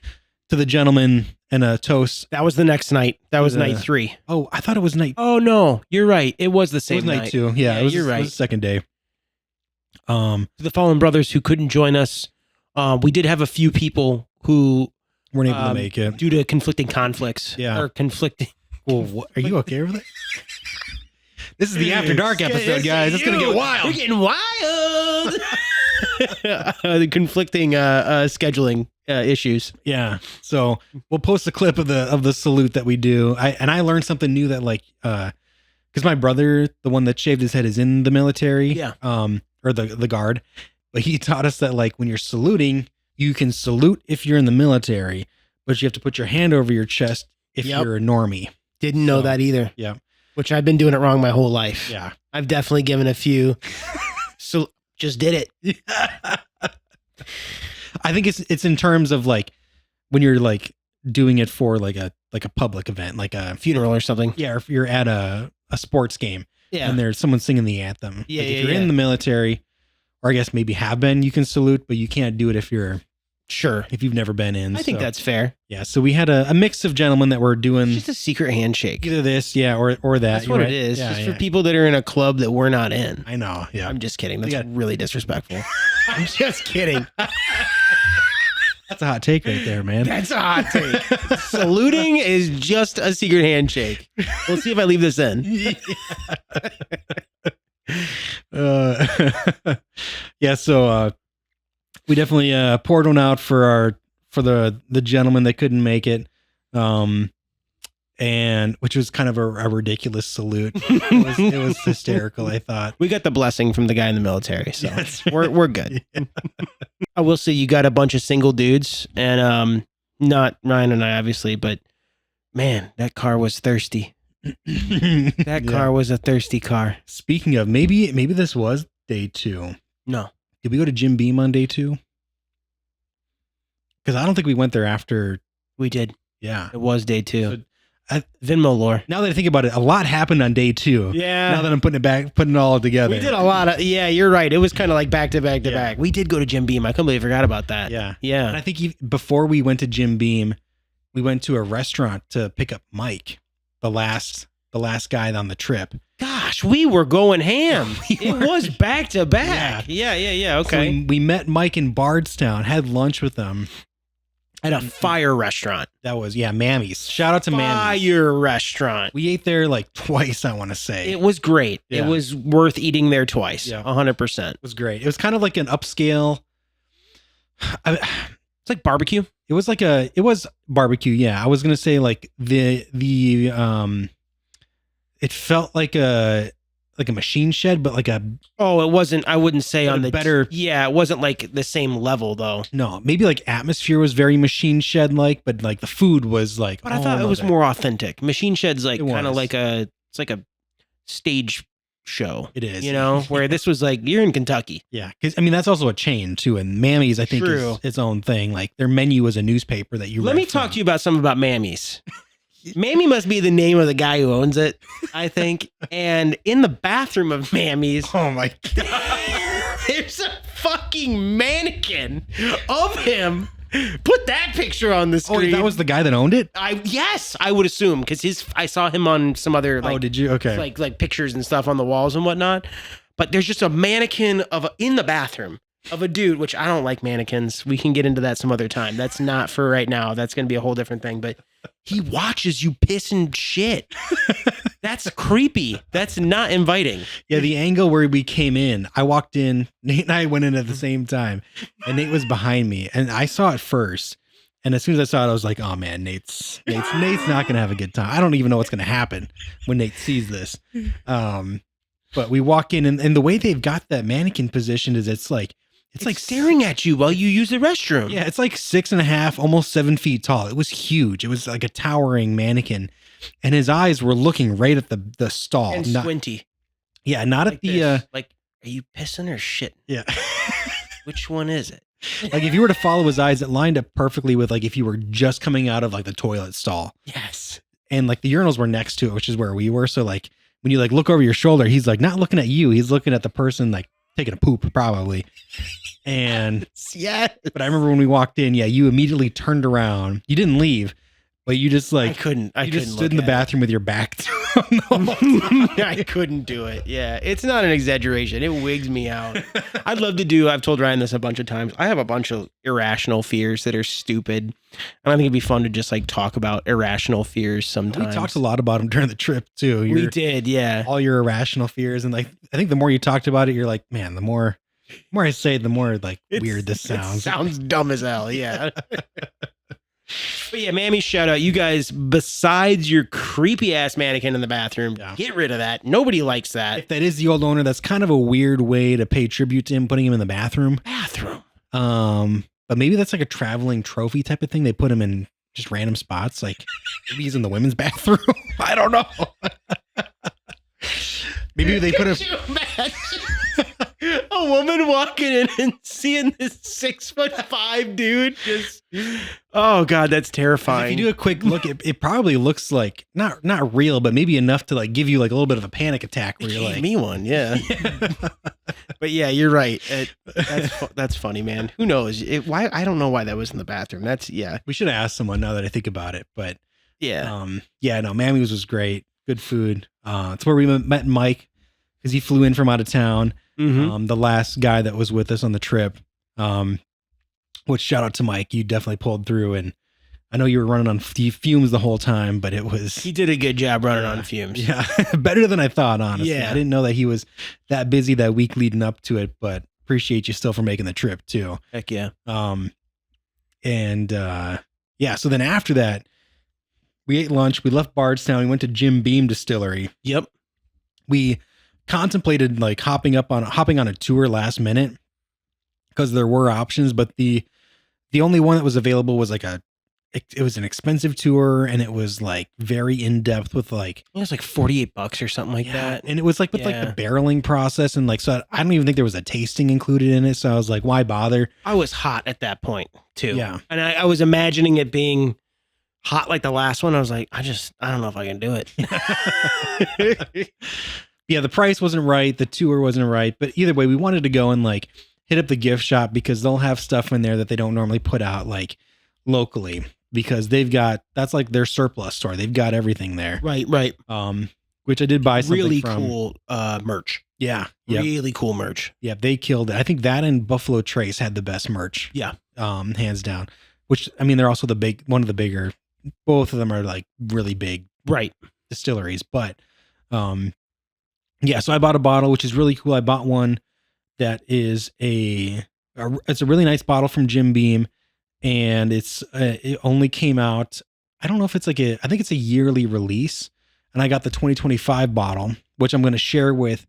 to the gentleman and a toast. That was the next night. That was night 3. Oh, I thought it was night. Oh no, you're right. It was the same it was night 2. Yeah, you're right. It was the second day. To the fallen brothers who couldn't join us, we did have a few people who weren't able to make it due to conflicting conflicts. Yeah. Or conflicting. Well, are you okay with it? This is the After Dark episode, guys. It's going to get wild. We're getting wild. The conflicting scheduling issues. Yeah. So we'll post a clip of the salute that we do. I learned something new that because my brother, the one that shaved his head, is in the military. Yeah. Or the guard. But he taught us that when you're saluting, you can salute if you're in the military, but you have to put your hand over your chest if you're a normie. Didn't know that either. Yeah. Which I've been doing it wrong my whole life. Yeah. I've definitely given a few. So just did it. I think it's in terms of when you're doing it for a public event, like a funeral or something. Yeah. Or if you're at a sports game and there's someone singing the anthem. Yeah. If you're in the military, or I guess maybe have been, you can salute, but you can't do it if you've never been in. I think that's fair. Yeah. So we had a mix of gentlemen that were doing just a secret handshake. Either this, or that. That's what it is. Yeah, just for people that are in a club that we're not in. I know. Yeah. I'm just kidding. That's really disrespectful. I'm just kidding. That's a hot take right there, man. That's a hot take. Saluting is just a secret handshake. We'll see if I leave this in. Yeah. So we definitely poured one out for the gentleman that couldn't make it, and which was kind of a ridiculous salute. It was hysterical. I thought we got the blessing from the guy in the military, so we're good. Yeah. I will say you got a bunch of single dudes, and not Ryan and I obviously, but man, that car was thirsty. That car was a thirsty car. Speaking of, maybe this was day 2. No. Did we go to Jim Beam on day 2? Because I don't think we went there after. We did. Yeah. It was day 2. Venmo lore. Now that I think about it, a lot happened on day 2. Yeah. Now that I'm putting it all together. We did a lot of, you're right. It was kind of like back to back to back. We did go to Jim Beam. I completely forgot about that. Yeah. Yeah. And I think before we went to Jim Beam, we went to a restaurant to pick up Mike, the last guy on the trip. Gosh, we were going ham. It was back to back. Yeah. Okay. So we met Mike in Bardstown, had lunch with them. At a fire restaurant. That was, Mammy's. Shout out to Mammy's. Fire restaurant. We ate there twice, I want to say. It was great. Yeah. It was worth eating there twice. Yeah. 100%. It was great. It was kind of like an upscale. It's like barbecue. It was barbecue. Yeah. I was going to say it felt like a like a machine shed, but like a Oh, it wasn't. I wouldn't say But on a the better- Yeah, it wasn't like the same level though. no, maybe like atmosphere was very machine shed like, but like the food was like. But I thought it was more authentic. Machine Shed's like It kind of was. like it's like a stage show. It is. You know, where this was like you're in Kentucky. Yeah, because I mean that's also a chain too, and Mammy's I think True. is its own thing. Like their menu was a newspaper that you. Let me talk to you about something about Mammy's. Mammy must be the name of the guy who owns it, I think. And in the bathroom of Mammy's, Oh my god! there's a fucking mannequin of him. Put that picture on the Oh, screen. that was the guy that owned it. Yes, I would assume because I saw him on some other like, Oh, did you? Okay. like pictures and stuff on the walls and whatnot. But there's just a mannequin in the bathroom of a dude, which I don't like mannequins. We can get into that some other time. That's not for right now. That's going to be a whole different thing. But he watches you piss and shit. That's creepy. That's not inviting. Yeah, the angle where we came in, I walked in, Nate and I went in at the same time, and Nate was behind me, and I saw it first. And as soon as I saw it, I was like, "Oh man, Nate's not gonna have a good time. I don't even know what's gonna happen when Nate sees this." But we walk in, and the way they've got that mannequin positioned is it's like staring at you while you use the restroom. yeah, it's like 6.5, almost 7 feet tall. It was huge. It was like a towering mannequin, and his eyes were looking right at the stall, And squinty. Yeah, not Like at the this. Like, are you pissing or shitting? yeah. Which one is it? Like if you were to follow his eyes, it lined up perfectly with like if you were just coming out of like the toilet stall. Yes. And like the urinals were next to it, which is where we were. So like when you like look over your shoulder, he's like not looking at you. He's looking at the person like taking a poop probably. And Yeah. but I remember when we walked in, yeah, you immediately turned around. You didn't leave, but you just like I couldn't just stood in the look at bathroom with your back to him. it. I couldn't do it. Yeah. It's not an exaggeration. It wigs me out. I'd love to do, I've told Ryan this a bunch of times. I have a bunch of irrational fears that are stupid. And I think it'd be fun to just like talk about irrational fears sometimes. We talked a lot about him during the trip too. We did, yeah. All your irrational fears. And like I think the more you talked about it, you're like, man, the more I say it, the more like weird this sounds. It sounds dumb as hell, yeah. But yeah, Mammy, shout out. You guys, besides your creepy ass mannequin in the bathroom, get rid of that. Nobody likes that. If that is the old owner, that's kind of a weird way to pay tribute to him, putting him in the bathroom. But maybe that's like a traveling trophy type of thing. They put him in just random spots. Like maybe he's in the women's bathroom. I don't know. Maybe they put him. A woman walking in and seeing this 6'5" dude just, oh god, that's terrifying. If you do a quick look, it probably looks like not real, but maybe enough to like give you like a little bit of a panic attack where you're like, me one, yeah. But yeah, you're right. That's funny, man. Who knows? Why? I don't know why that was in the bathroom. We should have asked someone now that I think about it, but yeah, no, Mammy's was great. Good food. It's where we met Mike because he flew in from out of town. Mm-hmm. The last guy that was with us on the trip, which shout out to Mike. You definitely pulled through, and I know you were running on fumes the whole time, but he did a good job running on fumes. Yeah. Better than I thought, honestly. Yeah. I didn't know that he was that busy that week leading up to it, but appreciate you still for making the trip too. Heck yeah. So then after that, we ate lunch, we left Bardstown, we went to Jim Beam Distillery. Yep. We contemplated like hopping on a tour last minute because there were options, but the only one that was available was like it was an expensive tour, and it was like very in depth with like it was like $48 or something like that, and it was like with like the barreling process, and like so I don't even think there was a tasting included in it, so I was like, why bother? I was hot at that point too, yeah, and I was imagining it being hot like the last one. I was like, I don't know if I can do it. Yeah, the price wasn't right, the tour wasn't right, but either way, we wanted to go and like hit up the gift shop because they'll have stuff in there that they don't normally put out like locally, because that's like their surplus store. They've got everything there. Right. Which I did buy something really from. Cool merch. Yeah. Really cool merch. Yeah, they killed it. I think that and Buffalo Trace had the best merch. Yeah. Hands down. Which, I mean, they're also one of the bigger, both of them are like really big distilleries, but yeah, so I bought a bottle, which is really cool. I bought one that is it's a really nice bottle from Jim Beam, and it only came out, I don't know if it's I think it's a yearly release. and I got the 2025 bottle, which I'm going to share with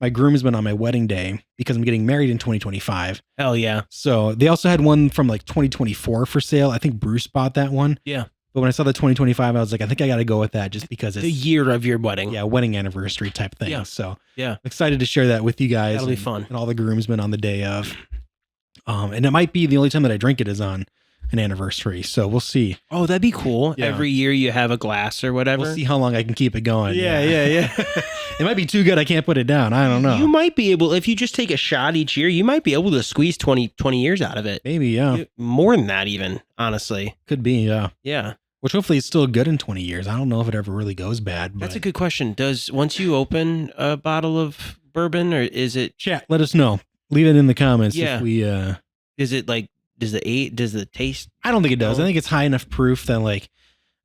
my groomsmen on my wedding day because I'm getting married in 2025. Hell yeah. So they also had one from like 2024 for sale. I think Bruce bought that one. Yeah. But when I saw the 2025, I was like, I think I got to go with that just because it's the year of your wedding. Yeah, wedding anniversary type thing. Yeah. So yeah, I'm excited to share that with you guys. That'll be fun. And all the groomsmen on the day of. And it might be the only time that I drink it is on an anniversary. So we'll see. Oh, that'd be cool. Yeah. Every year you have a glass or whatever. We'll see how long I can keep it going. Yeah. It might be too good. I can't put it down. I don't know. You might be able, if you just take a shot each year, you might be able to squeeze 20 years out of it. Maybe, yeah. More than that even, honestly. Could be, yeah. Yeah. Which hopefully is still good in 20 years. I don't know if it ever really goes bad. But That's a good question. Once you open a bottle of bourbon, or is it... Chat, let us know. Leave it in the comments if we... Is it like, does the taste... I don't think it does. I think it's high enough proof that like,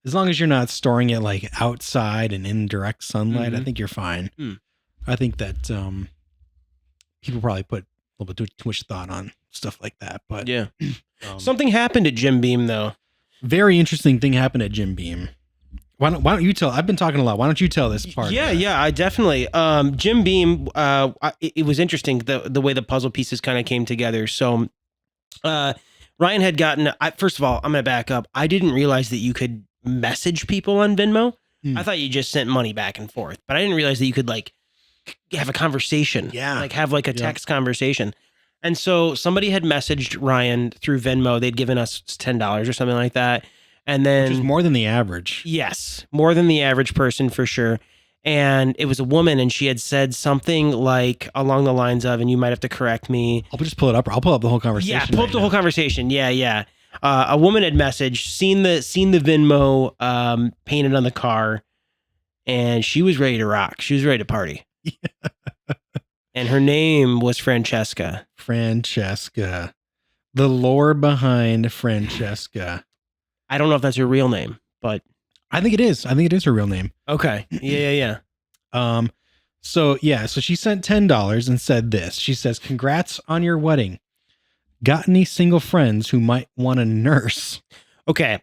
as long as you're not storing it like outside and in direct sunlight, I think you're fine. I think that people probably put a little bit too much thought on stuff like that. But yeah. Something happened at Jim Beam though. Very interesting thing happened at Jim Beam. Why don't you tell? I've been talking a lot. Why don't you tell this part? Yeah, I definitely. Jim Beam. It was interesting the way the puzzle pieces kind of came together. So, Ryan had gotten. First of all, I'm gonna back up. I didn't realize that you could message people on Venmo. I thought you just sent money back and forth, but I didn't realize that you could like have a conversation. Yeah, like have like a text conversation. And so somebody had messaged Ryan through Venmo. They'd given us $10 or something like that. And then... Which is more than the average. Yes. More than the average person for sure. And it was a woman and she had said something like along the lines of, and you might have to correct me. I'll just pull it up. I'll pull up the whole conversation. Yeah, pull up the whole conversation. Yeah. A woman had messaged, seen the Venmo painted on the car, and she was ready to rock. She was ready to party. Yeah. And her name was Francesca. Francesca. The lore behind Francesca. I don't know if that's her real name, but I think it is. I think it is her real name. Okay. Yeah. So she sent $10 and said this. She says, "Congrats on your wedding. Got any single friends who might want a nurse?" Okay.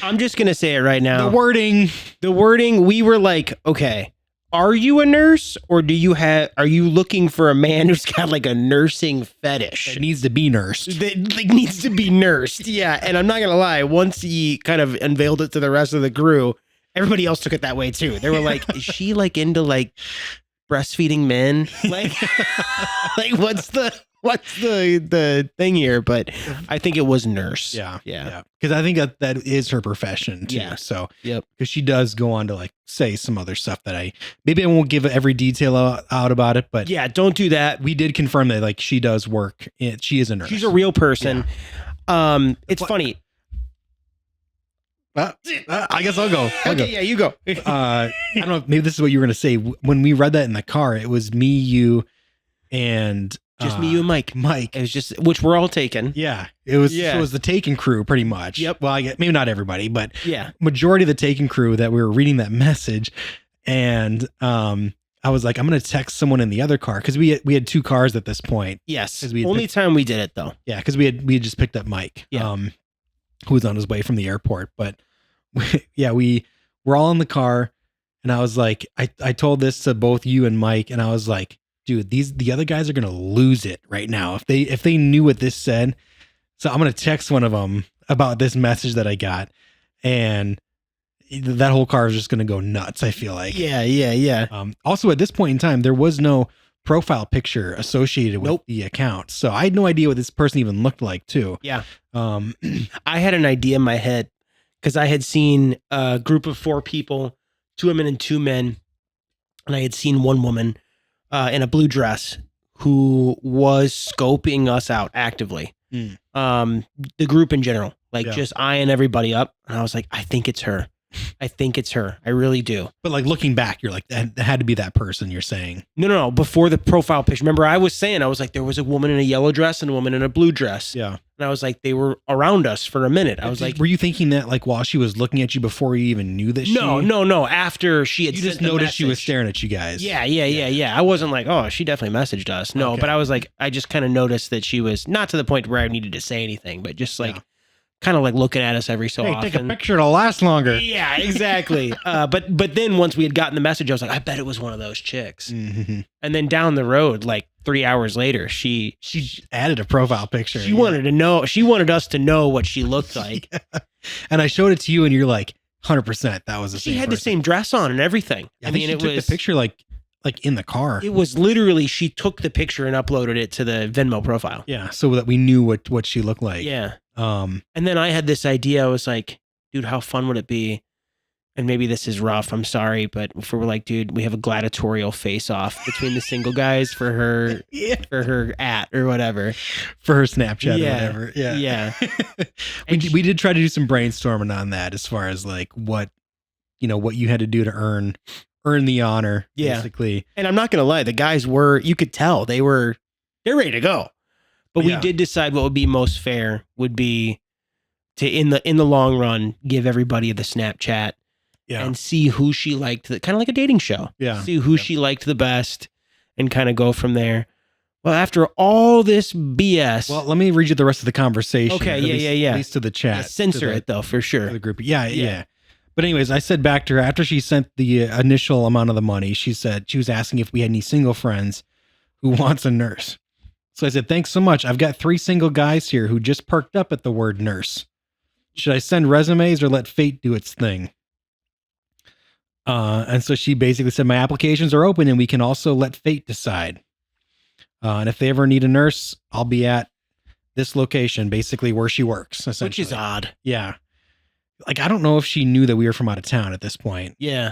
I'm just going to say it right now. The wording, we were like, okay, are you a nurse or are you looking for a man who's got like a nursing fetish? That needs to be nursed. That like, needs to be nursed. Yeah. And I'm not going to lie. Once he kind of unveiled it to the rest of the crew, everybody else took it that way too. They were like, is she like into like breastfeeding men? Like, like what's the thing here? But I think it was nurse. Yeah. Because I think that is her profession too. Yeah. So yep. Because she does go on to like say some other stuff that maybe I won't give every detail out about it, but yeah, don't do that. We did confirm that like she does work. She is a nurse. She's a real person. Yeah. It's funny. I guess I'll go. Okay, yeah, you go. I don't know. Maybe this is what you were going to say. When we read that in the car, it was me, you, and just me, you, and Mike. It was just, which we're all taken. Yeah, it was. Yeah. So it was the Taken crew, pretty much. Yep. Well, maybe not everybody, but yeah, majority of the Taken crew that we were reading that message, and I was like, I'm going to text someone in the other car because we had two cars at this point. Yes, only time we did it though. Yeah, because we had just picked up Mike. Yeah. Who was on his way from the airport, but we were all in the car, and I was like, I told this to both you and Mike, and I was like, dude, the other guys are gonna lose it right now if they knew what this said. So I'm gonna text one of them about this message that I got, and that whole car is just gonna go nuts. I feel like. Yeah. Also, at this point in time, there was no profile picture associated with the account, so I had no idea what this person even looked like too. Yeah. I had an idea in my head because I had seen a group of 4 people, 2 women and 2 men, and I had seen one woman in a blue dress who was scoping us out actively. The group in general, like just eyeing everybody up, and I was like, I think it's her. I really do. But like looking back, you're like, that had to be that person you're saying. No. Before the profile picture. Remember, I was like, there was a woman in a yellow dress and a woman in a blue dress. Yeah. And I was like, they were around us for a minute. I was like, were you thinking that like while she was looking at you before you even knew that? No. After she had, you just noticed she was staring at you guys. Yeah. I wasn't like, oh, she definitely messaged us. No, but I was like, I just kind of noticed that she was not to the point where I needed to say anything, but just like kind of like looking at us every so Hey, often. take a picture to last longer. Yeah, exactly. But then once we had gotten the message, I was like, I bet it was one of those chicks. Mm-hmm. And then down the road, like 3 hours later, she Added a profile picture. She wanted to know. She wanted us to know what she looked like. Yeah. And I showed it to you, and you're like, 100%. That was the same. She had the person. same dress on and everything. I mean, it was the picture like in the car. It was literally she took the picture and uploaded it to the Venmo profile. Yeah, so that we knew what she looked like. Yeah. And then I had this idea. I was like, dude, how fun would it be? And maybe this is rough. I'm sorry, but if we're like, dude, we have a gladiatorial face-off between the single guys for her, for her or whatever, for her Snapchat or whatever. Yeah, yeah. we did try to do some brainstorming on that as far as like what you had to do to earn the honor, basically. And I'm not gonna lie, the guys you could tell they're ready to go. But we did decide what would be most fair would be to in the long run give everybody the Snapchat. Yeah. And see who she liked, kind of like a dating show. Yeah. See who she liked the best and kind of go from there. Well, after all this BS. Well, let me read you the rest of the conversation. Okay, yeah. At least to the chat. Yeah, censor it, though, for sure. The group. Yeah. But anyways, I said back to her, after she sent the initial amount of the money, she said she was asking if we had any single friends who wants a nurse. So I said, thanks so much. I've got 3 single guys here who just perked up at the word nurse. Should I send resumes or let fate do its thing? And so she basically said, my applications are open and we can also let fate decide. And if they ever need a nurse, I'll be at this location, basically where she works, essentially. Which is odd. Yeah. Like, I don't know if she knew that we were from out of town at this point. Yeah.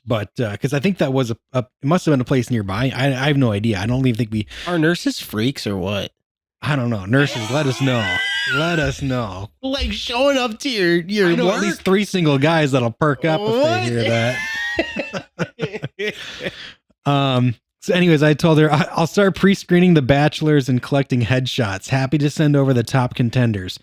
But because I think that was it must have been a place nearby. I have no idea. I don't even think are nurses freaks or what? I don't know. Nurses, let us know. Let us know. Like showing up to your I know work? At least 3 single guys that'll perk up if they hear that. So anyways, I told her I'll start pre-screening the bachelors and collecting headshots. Happy to send over the top contenders.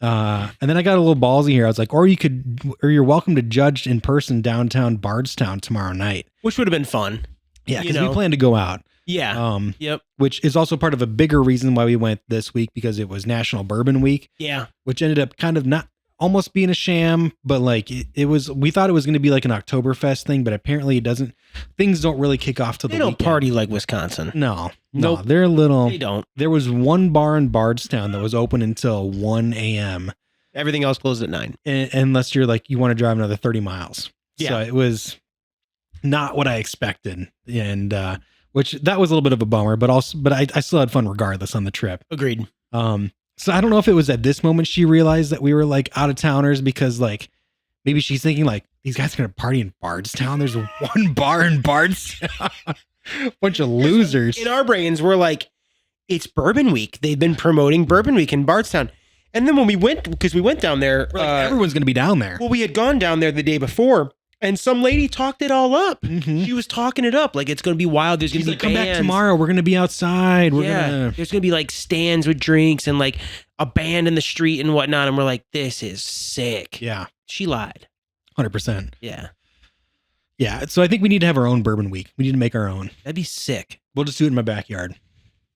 And then I got a little ballsy here. I was like, or you're welcome to judge in person downtown Bardstown tomorrow night. Which would have been fun. Yeah, because we plan to go out. Yeah. Yep. Which is also part of a bigger reason why we went this week, because it was National Bourbon Week. Yeah. Which ended up kind of not almost being a sham, but like it was, we thought it was going to be like an Oktoberfest thing, but apparently it doesn't. Things don't really kick off till they the don't weekend. party like Wisconsin. No, Nope. they're a little. They don't. There was one bar in Bardstown that was open until 1 a.m. Everything else closed at 9. Unless you're like, you want to drive another 30 miles. Yeah. So it was not what I expected. And, which that was a little bit of a bummer, but I still had fun regardless on the trip. Agreed. So I don't know if it was at this moment she realized that we were like out of towners, because like maybe she's thinking like, these guys are going to party in Bardstown. There's one bar in Bardstown. Bunch of losers. In our brains, we're like, it's Bourbon Week. They've been promoting Bourbon Week in Bardstown. And then when we went, because we went down there. We're like, everyone's going to be down there. Well, we had gone down there the day before, and some lady talked it all up. Mm-hmm. She was talking it up. Like, it's going to be wild. There's going to be like, come back bands. tomorrow. We're going to be outside. There's going to be like stands with drinks and like a band in the street and whatnot. And we're like, this is sick. Yeah. She lied. 100%. Yeah. Yeah. So I think we need to have our own Bourbon Week. We need to make our own. That'd be sick. We'll just do it in my backyard.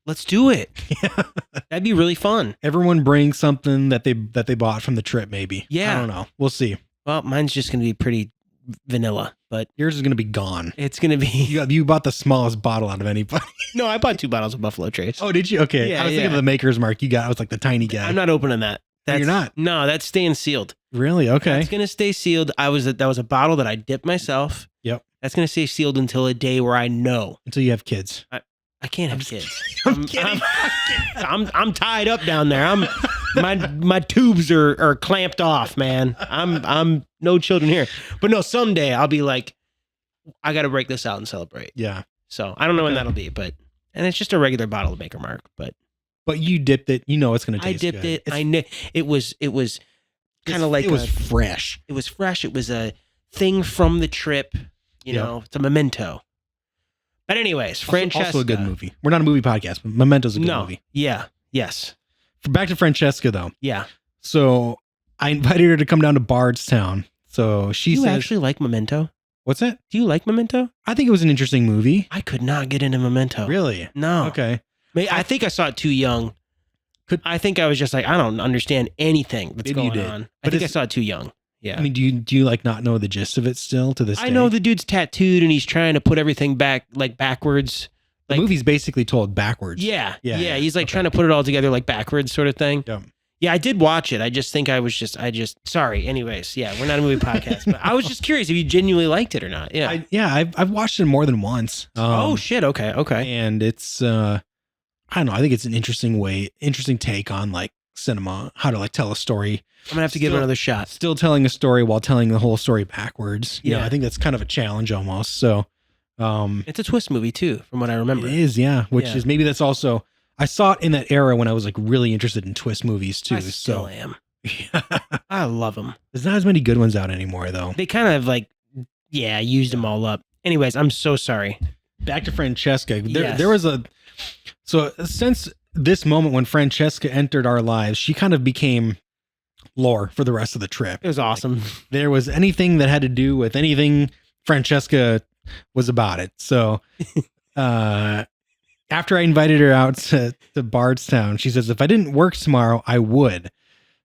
Let's do it. Yeah. That'd be really fun. Everyone brings something that they bought from the trip, maybe. Yeah. I don't know. We'll see. Well, mine's just going to be pretty vanilla, but yours is going to be gone. It's going to be. You bought the smallest bottle out of anybody. No, I bought 2 bottles of Buffalo Trace. Oh, did you? Okay. Yeah, I was thinking of the Maker's Mark you got. I was like the tiny guy. I'm not opening that. You're not? No, that's staying sealed. Really? Okay. It's going to stay sealed. That was a bottle that I dipped myself. Yep. That's going to stay sealed until a day where I know. Until you have kids. I can't have kids. I'm kidding. I'm tied up down there. My tubes are clamped off, man. I'm no children here. But no, someday I'll be like, I got to break this out and celebrate. Yeah. So I don't know when that'll be, and it's just a regular bottle of Maker Mark, but you dipped it. You know it's going to taste good. I dipped it. I knew it was kind of like it was fresh. It was fresh. It was a thing from the trip. You know, it's a memento. But anyways, Francesca. Also a good movie. We're not a movie podcast, but Memento's a good movie. Yeah. Yes. Back to Francesca, though. Yeah. So I invited her to come down to Bardstown. So she says, "Do you actually like Memento? What's that? Do you like Memento? I think it was an interesting movie. I could not get into Memento. Really? No. Okay. I think I saw it too young. I think I was just like, I don't understand anything that's Maybe you going did. on. I But think I it's- saw it too young. Yeah. I mean, do you like not know the gist of it still to this day? I know the dude's tattooed and he's trying to put everything back like backwards. the Like, movie's basically told backwards. yeah. Yeah. He's like Okay. trying to put it all together like backwards sort of thing. Yep. Yeah, I did watch it. I just think sorry. Anyways, yeah, we're not a movie podcast, but I was just curious if you genuinely liked it or not. Yeah. I've watched it more than once. Oh shit. Okay. And it's I don't know. I think it's an interesting take on like cinema, how to like tell a story. I'm gonna have to give it another shot. Still telling a story while telling the whole story backwards. You know, Yeah. I think that's kind of a challenge almost. So, It's a twist movie too, from what I remember. it is, yeah. Which Yeah. is maybe that's also I saw it in that era when I was like really interested in twist movies too. I still So am. I love them. there's not as many good ones out anymore though. They kind of like, used them all up. Anyways, I'm so sorry. Back to Francesca. Yes. There was so since this moment when Francesca entered our lives, she kind of became lore for the rest of the trip. It was awesome. There was anything that had to do with anything, Francesca was about it. So after I invited her out to Bardstown, she says, if I didn't work tomorrow, I would.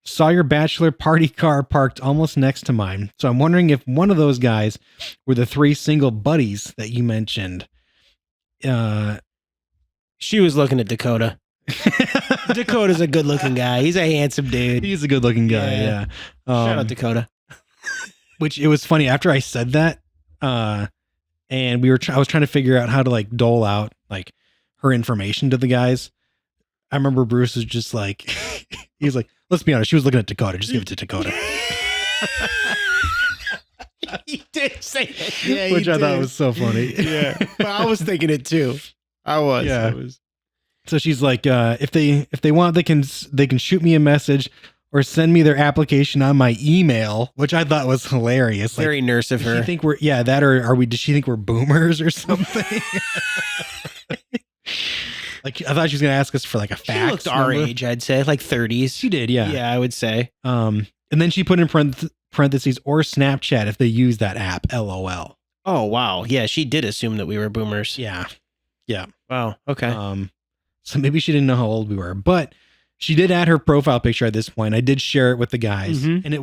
Saw your bachelor party car parked almost next to mine. So I'm wondering if one of those guys were the 3 single buddies that you mentioned. She was looking at Dakota. Dakota's a good looking guy. He's a handsome dude. He's a good looking guy. Yeah. Yeah. Shout out Dakota. Which it was funny after I said that, and I was trying to figure out how to like dole out like her information to the guys. I remember Bruce was just like, he was like, let's be honest, she was looking at Dakota. Just give it to Dakota. He did say that. Yeah, Which I thought was so funny. Yeah, but I was thinking it too. I was. Yeah. I was. So she's like, if they want, they can shoot me a message or send me their application on my email, which I thought was hilarious. Like, Very nurse of does she her. think we're that, or are we? Does she think we're boomers or something? Like I thought she was gonna ask us for like a She fax. looked our number. age, I'd say, like 30s. She did, yeah. Yeah, I would say. And then she put in parentheses or Snapchat if they use that app. LOL. Oh wow, yeah, she did assume that we were boomers. Yeah. Wow. Okay. So maybe she didn't know how old we were, but she did add her profile picture at this point. I did share it with the guys, Mhm. and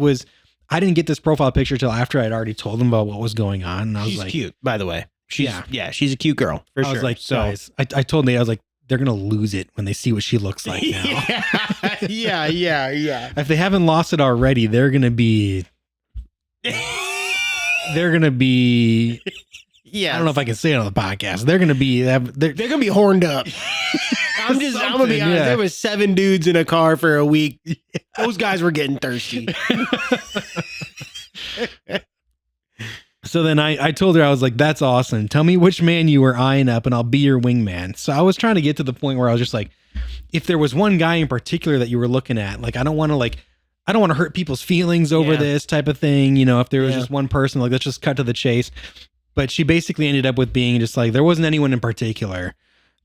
I didn't get this profile picture till after I'd already told them about what was going on. And I was She's like, cute, by the way. She's Yeah. she's a cute girl for I sure. was like, so guys, I told Nate, I was like, they're gonna lose it when they see what she looks like now. yeah. If they haven't lost it already, they're gonna be. Yeah, I don't know if I can say it on the podcast. They're gonna be. They're gonna be horned up. I'm gonna be Something, honest. yeah. There was 7 dudes in a car for a week. Those guys were getting thirsty. So then I told her, I was like, that's awesome. Tell me which man you were eyeing up and I'll be your wingman. So I was trying to get to the point where I was just like, if there was one guy in particular that you were looking at, like, I don't want to hurt people's feelings over Yeah. this type of thing. You know, if there was Yeah. just one person, like, let's just cut to the chase. But she basically ended up with being just like, there wasn't anyone in particular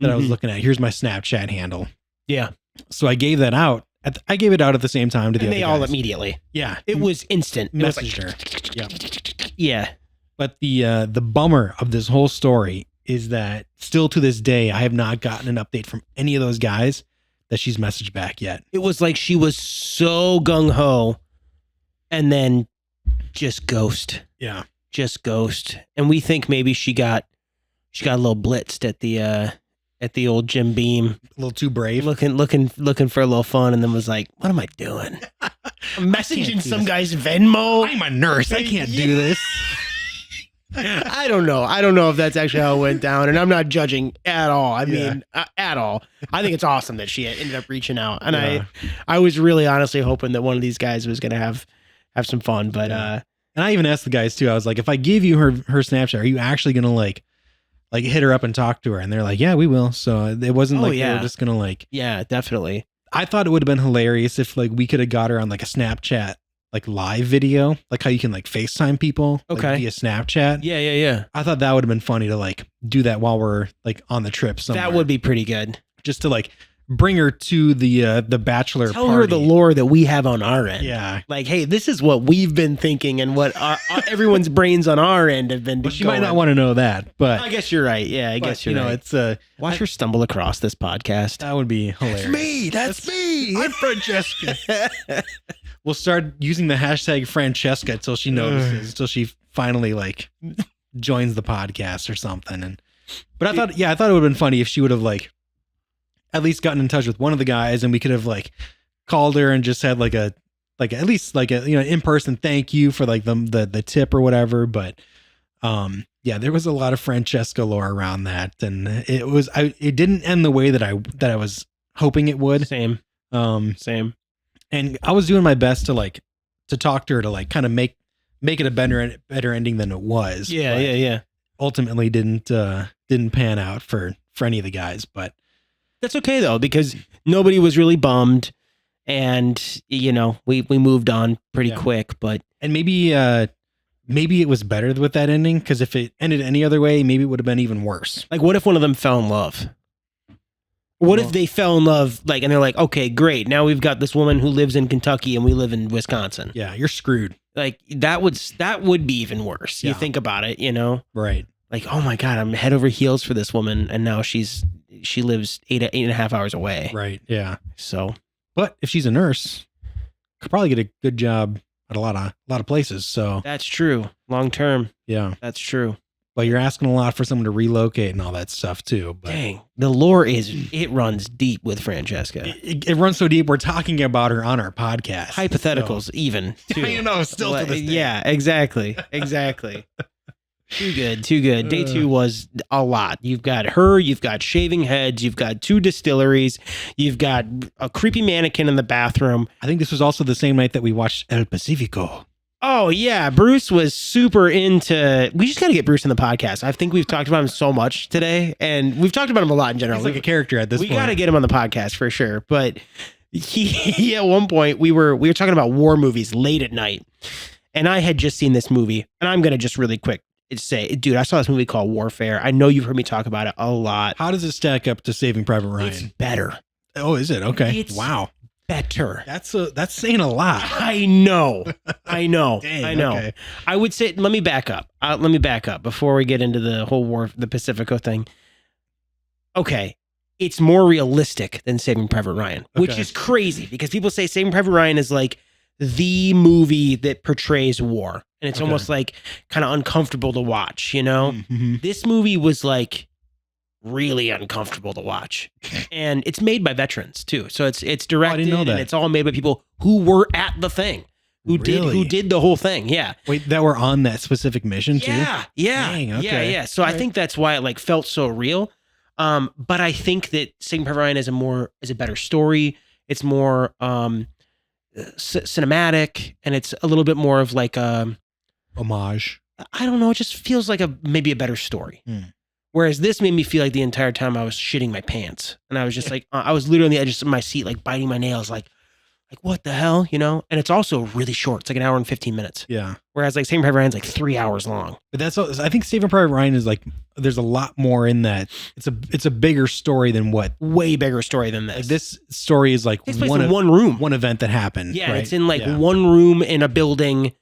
that I was Mhm. looking at. Here's my Snapchat handle. Yeah, So I gave that out. I gave it out at the same time to the and other they all guys. immediately. Yeah. It was instant. It was like- Messaged her. Yeah. Yeah. But the bummer of this whole story is that still to this day, I have not gotten an update from any of those guys that she's messaged back yet. It was like she was so gung ho, and then just ghost, Yeah. and we think maybe she got a little blitzed at the old Jim Beam, A little too brave. looking for a little fun, and then was like, "What am I doing? I'm messaging do some this. guy's Venmo." I'm a nurse. I can't do this. I don't know if that's actually how it went down, and I'm not judging at all. I mean, at all. I think it's awesome that she ended up reaching out, and Yeah. I was really honestly hoping that one of these guys was gonna have some fun, but Yeah. And I even asked the guys too. I was like, if I give you her Snapchat, are you actually gonna like hit her up and talk to her? And they're like, yeah, we will. So it wasn't Oh, like they yeah. were just gonna like. yeah, definitely. I thought it would have been hilarious if like we could have got her on like a Snapchat like live video, like how you can like FaceTime people like, Okay. via Snapchat. Yeah. I thought that would have been funny to like do that while we're like on the trip somewhere. That would be pretty good. just to like bring her to the Bachelor Tell party. her the lore that we have on our end. Yeah. Like, hey, this is what we've been thinking and what everyone's brains on our end have been. Well, she might not want to know that, but I guess you're right. Yeah, I guess you're right. it's Watch her stumble across this podcast. that would be hilarious. That's me. me. I'm Francesca. We'll start using the hashtag Francesca until she notices, until she finally like joins the podcast or something. But I thought it would have been funny if she would have like at least gotten in touch with one of the guys, and we could have like called her and just had like at least like a in-person thank you for like the tip or whatever. But yeah, there was a lot of Francesca lore around that, and it didn't end the way that I was hoping it would. Same. And I was doing my best to talk to her to like kind of make it a better ending than it was. Yeah. Ultimately didn't pan out for any of the guys, but that's okay though, because nobody was really bummed, and we moved on pretty quick. But maybe it was better with that ending, because if it ended any other way, maybe it would have been even worse. Like, what if one of them fell in love? What if they fell in love, like, and they're like, okay, great, now we've got this woman who lives in Kentucky and we live in Wisconsin. Yeah, you're screwed. Like, that would be even worse. You think about it, Right. Like, oh my God, I'm head over heels for this woman, and now she lives 8.5 hours away. Right. Yeah. So, but if she's a nurse, could probably get a good job at a lot of places. So that's true. Long term. Yeah. That's true. But you're asking a lot for someone to relocate and all that stuff too. But dang, the lore it runs deep with Francesca. It runs so deep. We're talking about her on our podcast. Hypotheticals, even. Too. Still to this day. Yeah, exactly. Too good. Day 2 was a lot. You've got her, you've got shaving heads, you've got 2 distilleries, you've got a creepy mannequin in the bathroom. I think this was also the same night that we watched El Pacifico. Oh, yeah. Bruce was super into... We just got to get Bruce in the podcast. I think we've talked about him so much today, and we've talked about him a lot in general. He's like a character at this point. We got to get him on the podcast for sure. But he at one point, we were talking about war movies late at night, and I had just seen this movie, and I'm going to just really quick say, dude, I saw this movie called Warfare. I know you've heard me talk about it a lot. How does it stack up to Saving Private Ryan? It's better. Oh, is it? Okay. Wow. Better. That's saying a lot. I know. Dang, I know. Okay. I would say, let me back up before we get into the whole the Pacifico thing. Okay. It's more realistic than Saving Private Ryan, which is crazy, because people say Saving Private Ryan is like the movie that portrays war. And it's almost like kind of uncomfortable to watch, Mm-hmm. This movie was like really uncomfortable to watch, and it's made by veterans too. So it's directed, and it's all made by people who were at the thing, who did the whole thing. Yeah. Wait, that were on that specific mission too? Yeah. Dang, okay. Yeah. So I think that's why it like felt so real. But I think that Saving Private Ryan is a better story. It's more cinematic, and it's a little bit more of like homage. I don't know. It just feels like maybe a better story. Whereas this made me feel like the entire time I was shitting my pants, and I was just like, I was literally on the edge of my seat, like biting my nails, like what the hell, And it's also really short. It's like an hour and 15 minutes. Yeah. Whereas like Saving Private Ryan's like 3 hours long. But I think Saving Private Ryan is like, there's a lot more in that. It's a bigger story than way bigger story than this. Like this story is like one room, one event that happened. Yeah. Right? It's in like one room in a building,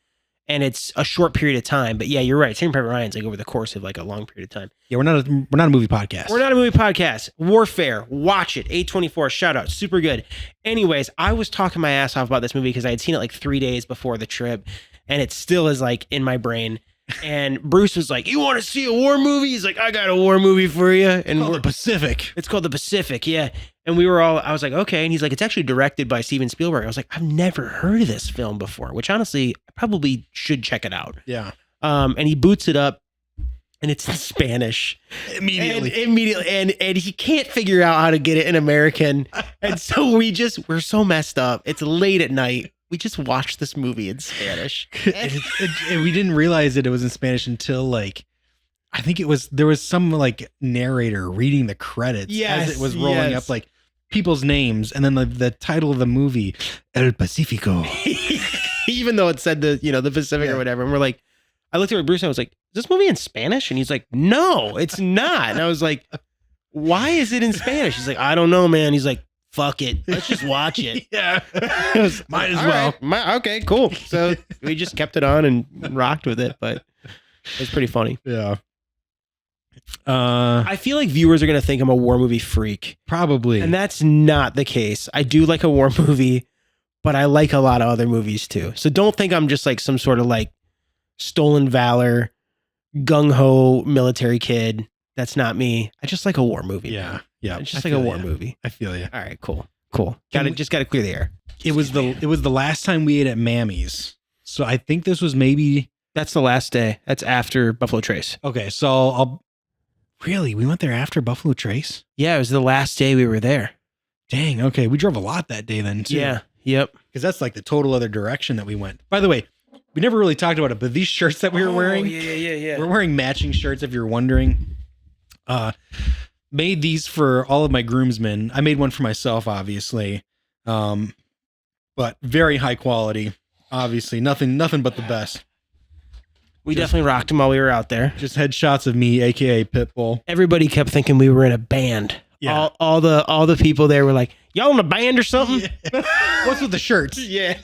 and it's a short period of time. But yeah, you're right. Saving Private Ryan's like over the course of like a long period of time. Yeah, we're not a movie podcast. We're not a movie podcast. Warfare. Watch it. A24. Shout out. Super good. Anyways, I was talking my ass off about this movie because I had seen it like 3 days before the trip, and it still is like in my brain. And Bruce was like, "You want to see a war movie?" He's like, "I got a war movie for you." And the Pacific. It's called The Pacific. Yeah. And I was like, okay. And he's like, it's actually directed by Steven Spielberg. I was like, I've never heard of this film before, which honestly, I probably should check it out. Yeah. And he boots it up, and it's in Spanish. Immediately. And he can't figure out how to get it in American. And so we're so messed up. It's late at night. We just watched this movie in Spanish. and we didn't realize that it was in Spanish until like, I think there was some like narrator reading the credits as it was rolling up like people's names, and then the title of the movie, El Pacifico. Even though it said the Pacific or whatever. And we're like, I looked at Bruce and I was like, is this movie in Spanish? And he's like, no, it's not. And I was like, why is it in Spanish? He's like, I don't know, man. He's like, fuck it. Let's just watch it. Yeah. Might as well. Right. Okay, cool. So we just kept it on and rocked with it, but it's pretty funny. Yeah. I feel like viewers are going to think I'm a war movie freak. Probably. And that's not the case. I do like a war movie, but I like a lot of other movies too. So don't think I'm just like some sort of like stolen valor, gung-ho military kid. That's not me. I just like a war movie. Yeah. Yeah. It's just like a war movie. I feel you. All right, cool. Just got to clear the air. It was the last time we ate at Mammy's. So I think this was maybe. That's the last day. That's after Buffalo Trace. Okay. So we went there after Buffalo Trace? Yeah, it was the last day we were there. Dang. Okay. We drove a lot that day then too. Yeah. Yep. Because that's like the total other direction that we went. By the way, we never really talked about it, but these shirts that we were wearing. Yeah. We're wearing matching shirts if you're wondering. Made these for all of my groomsmen. I made one for myself, obviously. But very high quality. Obviously, nothing but the best. We definitely rocked them while we were out there. Just headshots of me, aka Pitbull. Everybody kept thinking we were in a band. Yeah. All the people there were like, y'all in a band or something? Yeah. What's with the shirts? Yeah.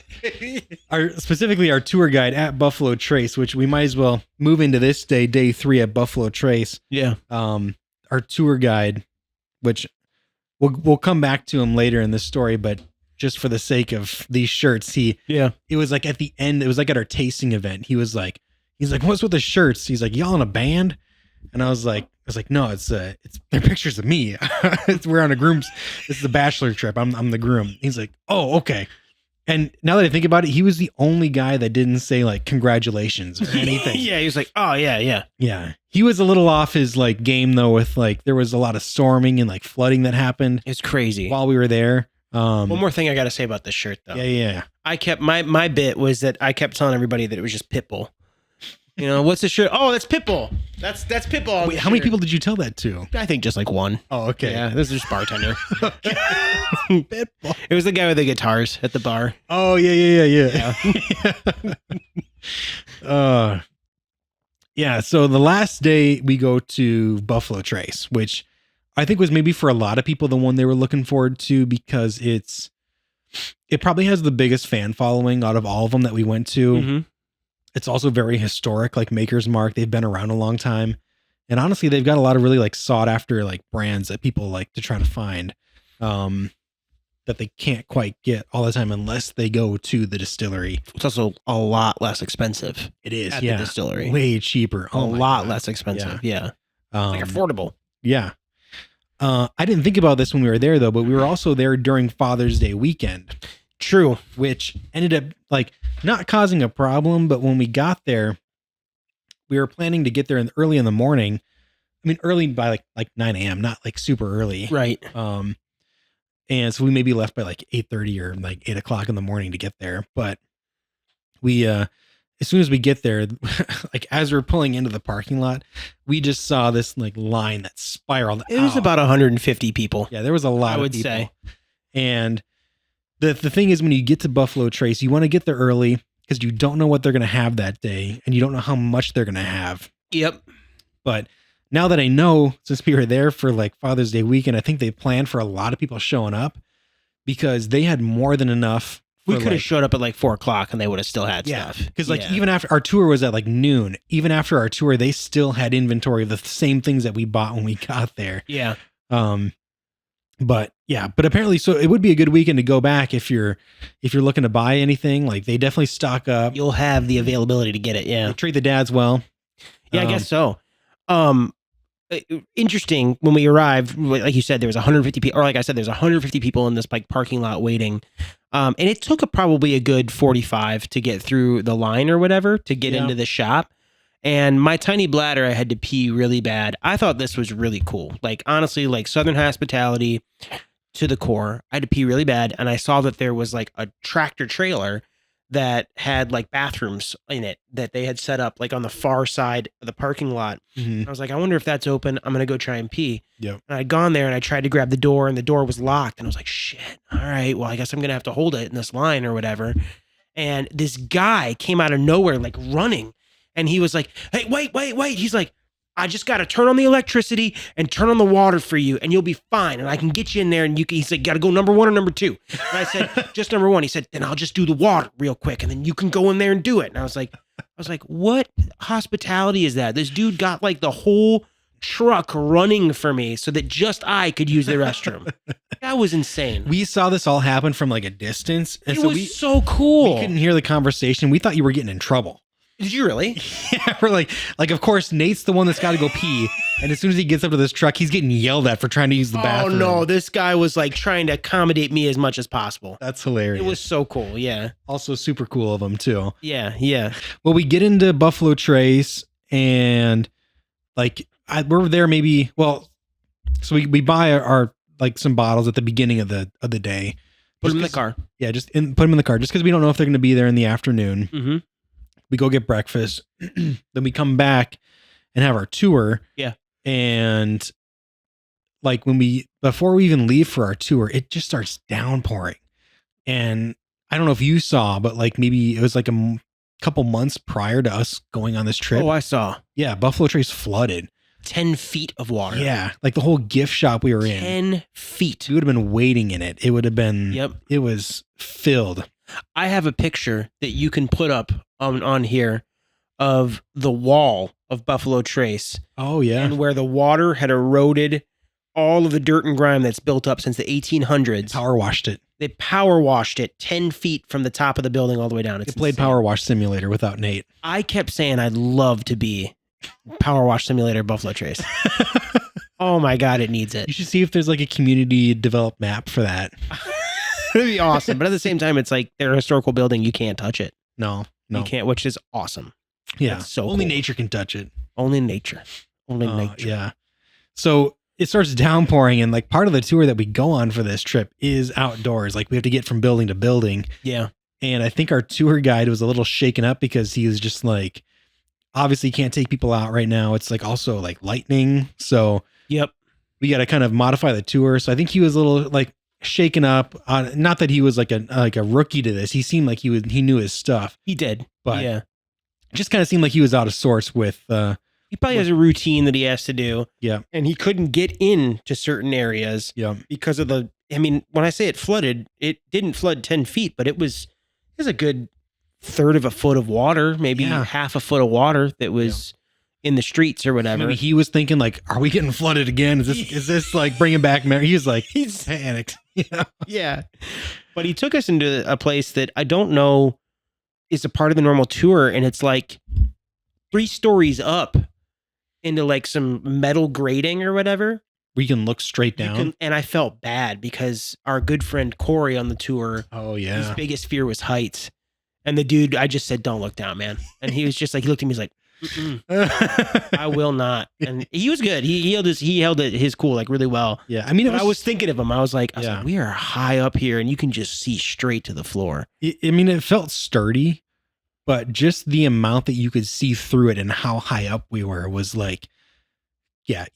Specifically our tour guide at Buffalo Trace, which we might as well move into this day 3 at Buffalo Trace. Yeah. Our tour guide, which we'll come back to him later in this story, but just for the sake of these shirts, it was like at the end, it was like at our tasting event. He's like, what's with the shirts? He's like, y'all in a band? And I was like, no, it's they're pictures of me. We're on a groom's. This is a bachelor trip. I'm the groom. He's like, oh, okay. And now that I think about it, he was the only guy that didn't say like congratulations or anything. Yeah, he was like, oh yeah. Yeah. He was a little off his like game though, with like there was a lot of storming and like flooding that happened. It's crazy. While we were there. One more thing I got to say about this shirt though. Yeah. I kept my bit was that I kept telling everybody that it was just Pitbull. You know, what's the shirt? Oh, that's Pitbull. That's Pitbull. Wait, how many people did you tell that to? I think just like one. Oh, okay. Yeah, this is just bartender. Pitbull. It was the guy with the guitars at the bar. Oh, yeah. Yeah, so the last day we go to Buffalo Trace, which I think was maybe for a lot of people the one they were looking forward to because it probably has the biggest fan following out of all of them that we went to. Mm-hmm. It's also very historic, like Maker's Mark. They've been around a long time. And honestly, they've got a lot of really like sought after like brands that people like to try to find that they can't quite get all the time unless they go to the distillery. It's also a lot less expensive. It is, at the distillery. Way cheaper. A lot less expensive. Yeah. Like affordable. Yeah. I didn't think about this when we were there though, but we were also there during Father's Day weekend. True. Which ended up like not causing a problem, but when we got there, we were planning to get there early in the morning. I mean, early by like 9 a.m., not like super early. Right. And so we maybe left by like 8:30 or like 8 o'clock in the morning to get there. But we, as soon as we get there, like as we're pulling into the parking lot, we just saw this like line that spiraled. It was about 150 people. Yeah, there was a lot of people. I would say. And the thing is, when you get to Buffalo Trace, you want to get there early because you don't know what they're going to have that day and you don't know how much they're going to have. Yep. But now that I know, since we were there for like Father's Day weekend, I think they planned for a lot of people showing up because they had more than enough. We could have showed up at like 4 o'clock and they would have still had stuff. Because like even after our tour was at like noon, even after our tour, they still had inventory of the same things that we bought when we got there. Yeah. But apparently, so it would be a good weekend to go back if you're looking to buy anything. Like they definitely stock up. You'll have the availability to get it. Yeah. They treat the dads well. Yeah, I guess so. Interesting. When we arrived, like you said, there was 150 people, or like I said, there's 150 people in this like parking lot waiting. And it took probably a good 45 to get through the line or whatever to get into the shop. And my tiny bladder, I had to pee really bad. I thought this was really cool. Like, honestly, like Southern hospitality to the core. I had to pee really bad. And I saw that there was like a tractor trailer that had like bathrooms in it that they had set up like on the far side of the parking lot. Mm-hmm. I was like, I wonder if that's open. I'm going to go try and pee. Yep. And I'd gone there and I tried to grab the door and the door was locked. And I was like, shit. All right. Well, I guess I'm going to have to hold it in this line or whatever. And this guy came out of nowhere, like running. And he was like, hey, wait. He's like, I just got to turn on the electricity and turn on the water for you and you'll be fine. And I can get you in there. And he said, got to go number 1 or number 2. And I said, just number 1. He said, then I'll just do the water real quick. And then you can go in there and do it. And I was like, what hospitality is that? This dude got like the whole truck running for me so that just I could use the restroom. That was insane. We saw this all happen from like a distance. And It so was so cool. we couldn't hear the conversation. We thought you were getting in trouble. Did you really? Yeah, we're like, of course, Nate's the one that's got to go pee. And as soon as he gets up to this truck, he's getting yelled at for trying to use the bathroom. Oh, no. This guy was like trying to accommodate me as much as possible. That's hilarious. It was so cool. Yeah. Also super cool of him, too. Yeah. Yeah. Well, we get into Buffalo Trace and like we're there maybe, well, so we buy our like some bottles at the beginning of the day. Put them in the car. Yeah, put them in the car just because we don't know if they're going to be there in the afternoon. Mm-hmm. We go get breakfast. Then we come back and have our tour. Yeah. And like before we even leave for our tour, it just starts downpouring. And I don't know if you saw, but like maybe it was like a couple months prior to us going on this trip. Oh, I saw. Yeah. Buffalo Trace flooded. 10 feet of water. Yeah. Like the whole gift shop we were in. 10 feet. We would have been waiting in it. It would have been, Yep. It was filled. I have a picture that you can put up on here of the wall of Buffalo Trace. Oh, yeah. And where the water had eroded all of the dirt and grime that's built up since the 1800s. Power washed it. They power washed it 10 feet from the top of the building all the way down. It played Power Wash Simulator without Nate. I kept saying I'd love to be Power Wash Simulator Buffalo Trace. Oh my God, it needs it. You should see if there's like a community developed map for that. It'd be awesome. But at the same time, it's like they're a historical building. You can't touch it. No. You can't, which is awesome. Yeah. That's so only cool. nature can touch it. Only nature. Only nature. Yeah. So it starts downpouring, and like part of the tour that we go on for this trip is outdoors. Like we have to get from building to building. Yeah. And I think our tour guide was a little shaken up because he was just like, obviously can't take people out right now. It's like also like lightning. So Yep. we got to kind of modify the tour. So I think he was a little like shaken up. Not that he was like a rookie to this. He seemed like he knew his stuff. He did. But yeah. It just kind of seemed like he was out of sorts with he probably has a routine that he has to do. Yeah. And he couldn't get into certain areas. Yeah. Because of when I say it flooded, it didn't flood 10 feet, but it was a good third of a foot of water, maybe half a foot of water that was in the streets or whatever. Maybe he was thinking like, are we getting flooded again? Is this like bringing back memory? He was like, he's panicked. Yeah. But he took us into a place that I don't know is a part of the normal tour. And it's like 3 stories up into like some metal grating or whatever. We can look straight down. And I felt bad because our good friend Corey on the tour, his biggest fear was heights. And the dude, I just said, don't look down, man. And he was just like, he looked at me, he's like, I will not. And he was good. He held his cool like really well. Yeah. I mean, I was thinking of him. I was like, we are high up here and you can just see straight to the floor. I mean, it felt sturdy, but just the amount that you could see through it and how high up we were was like,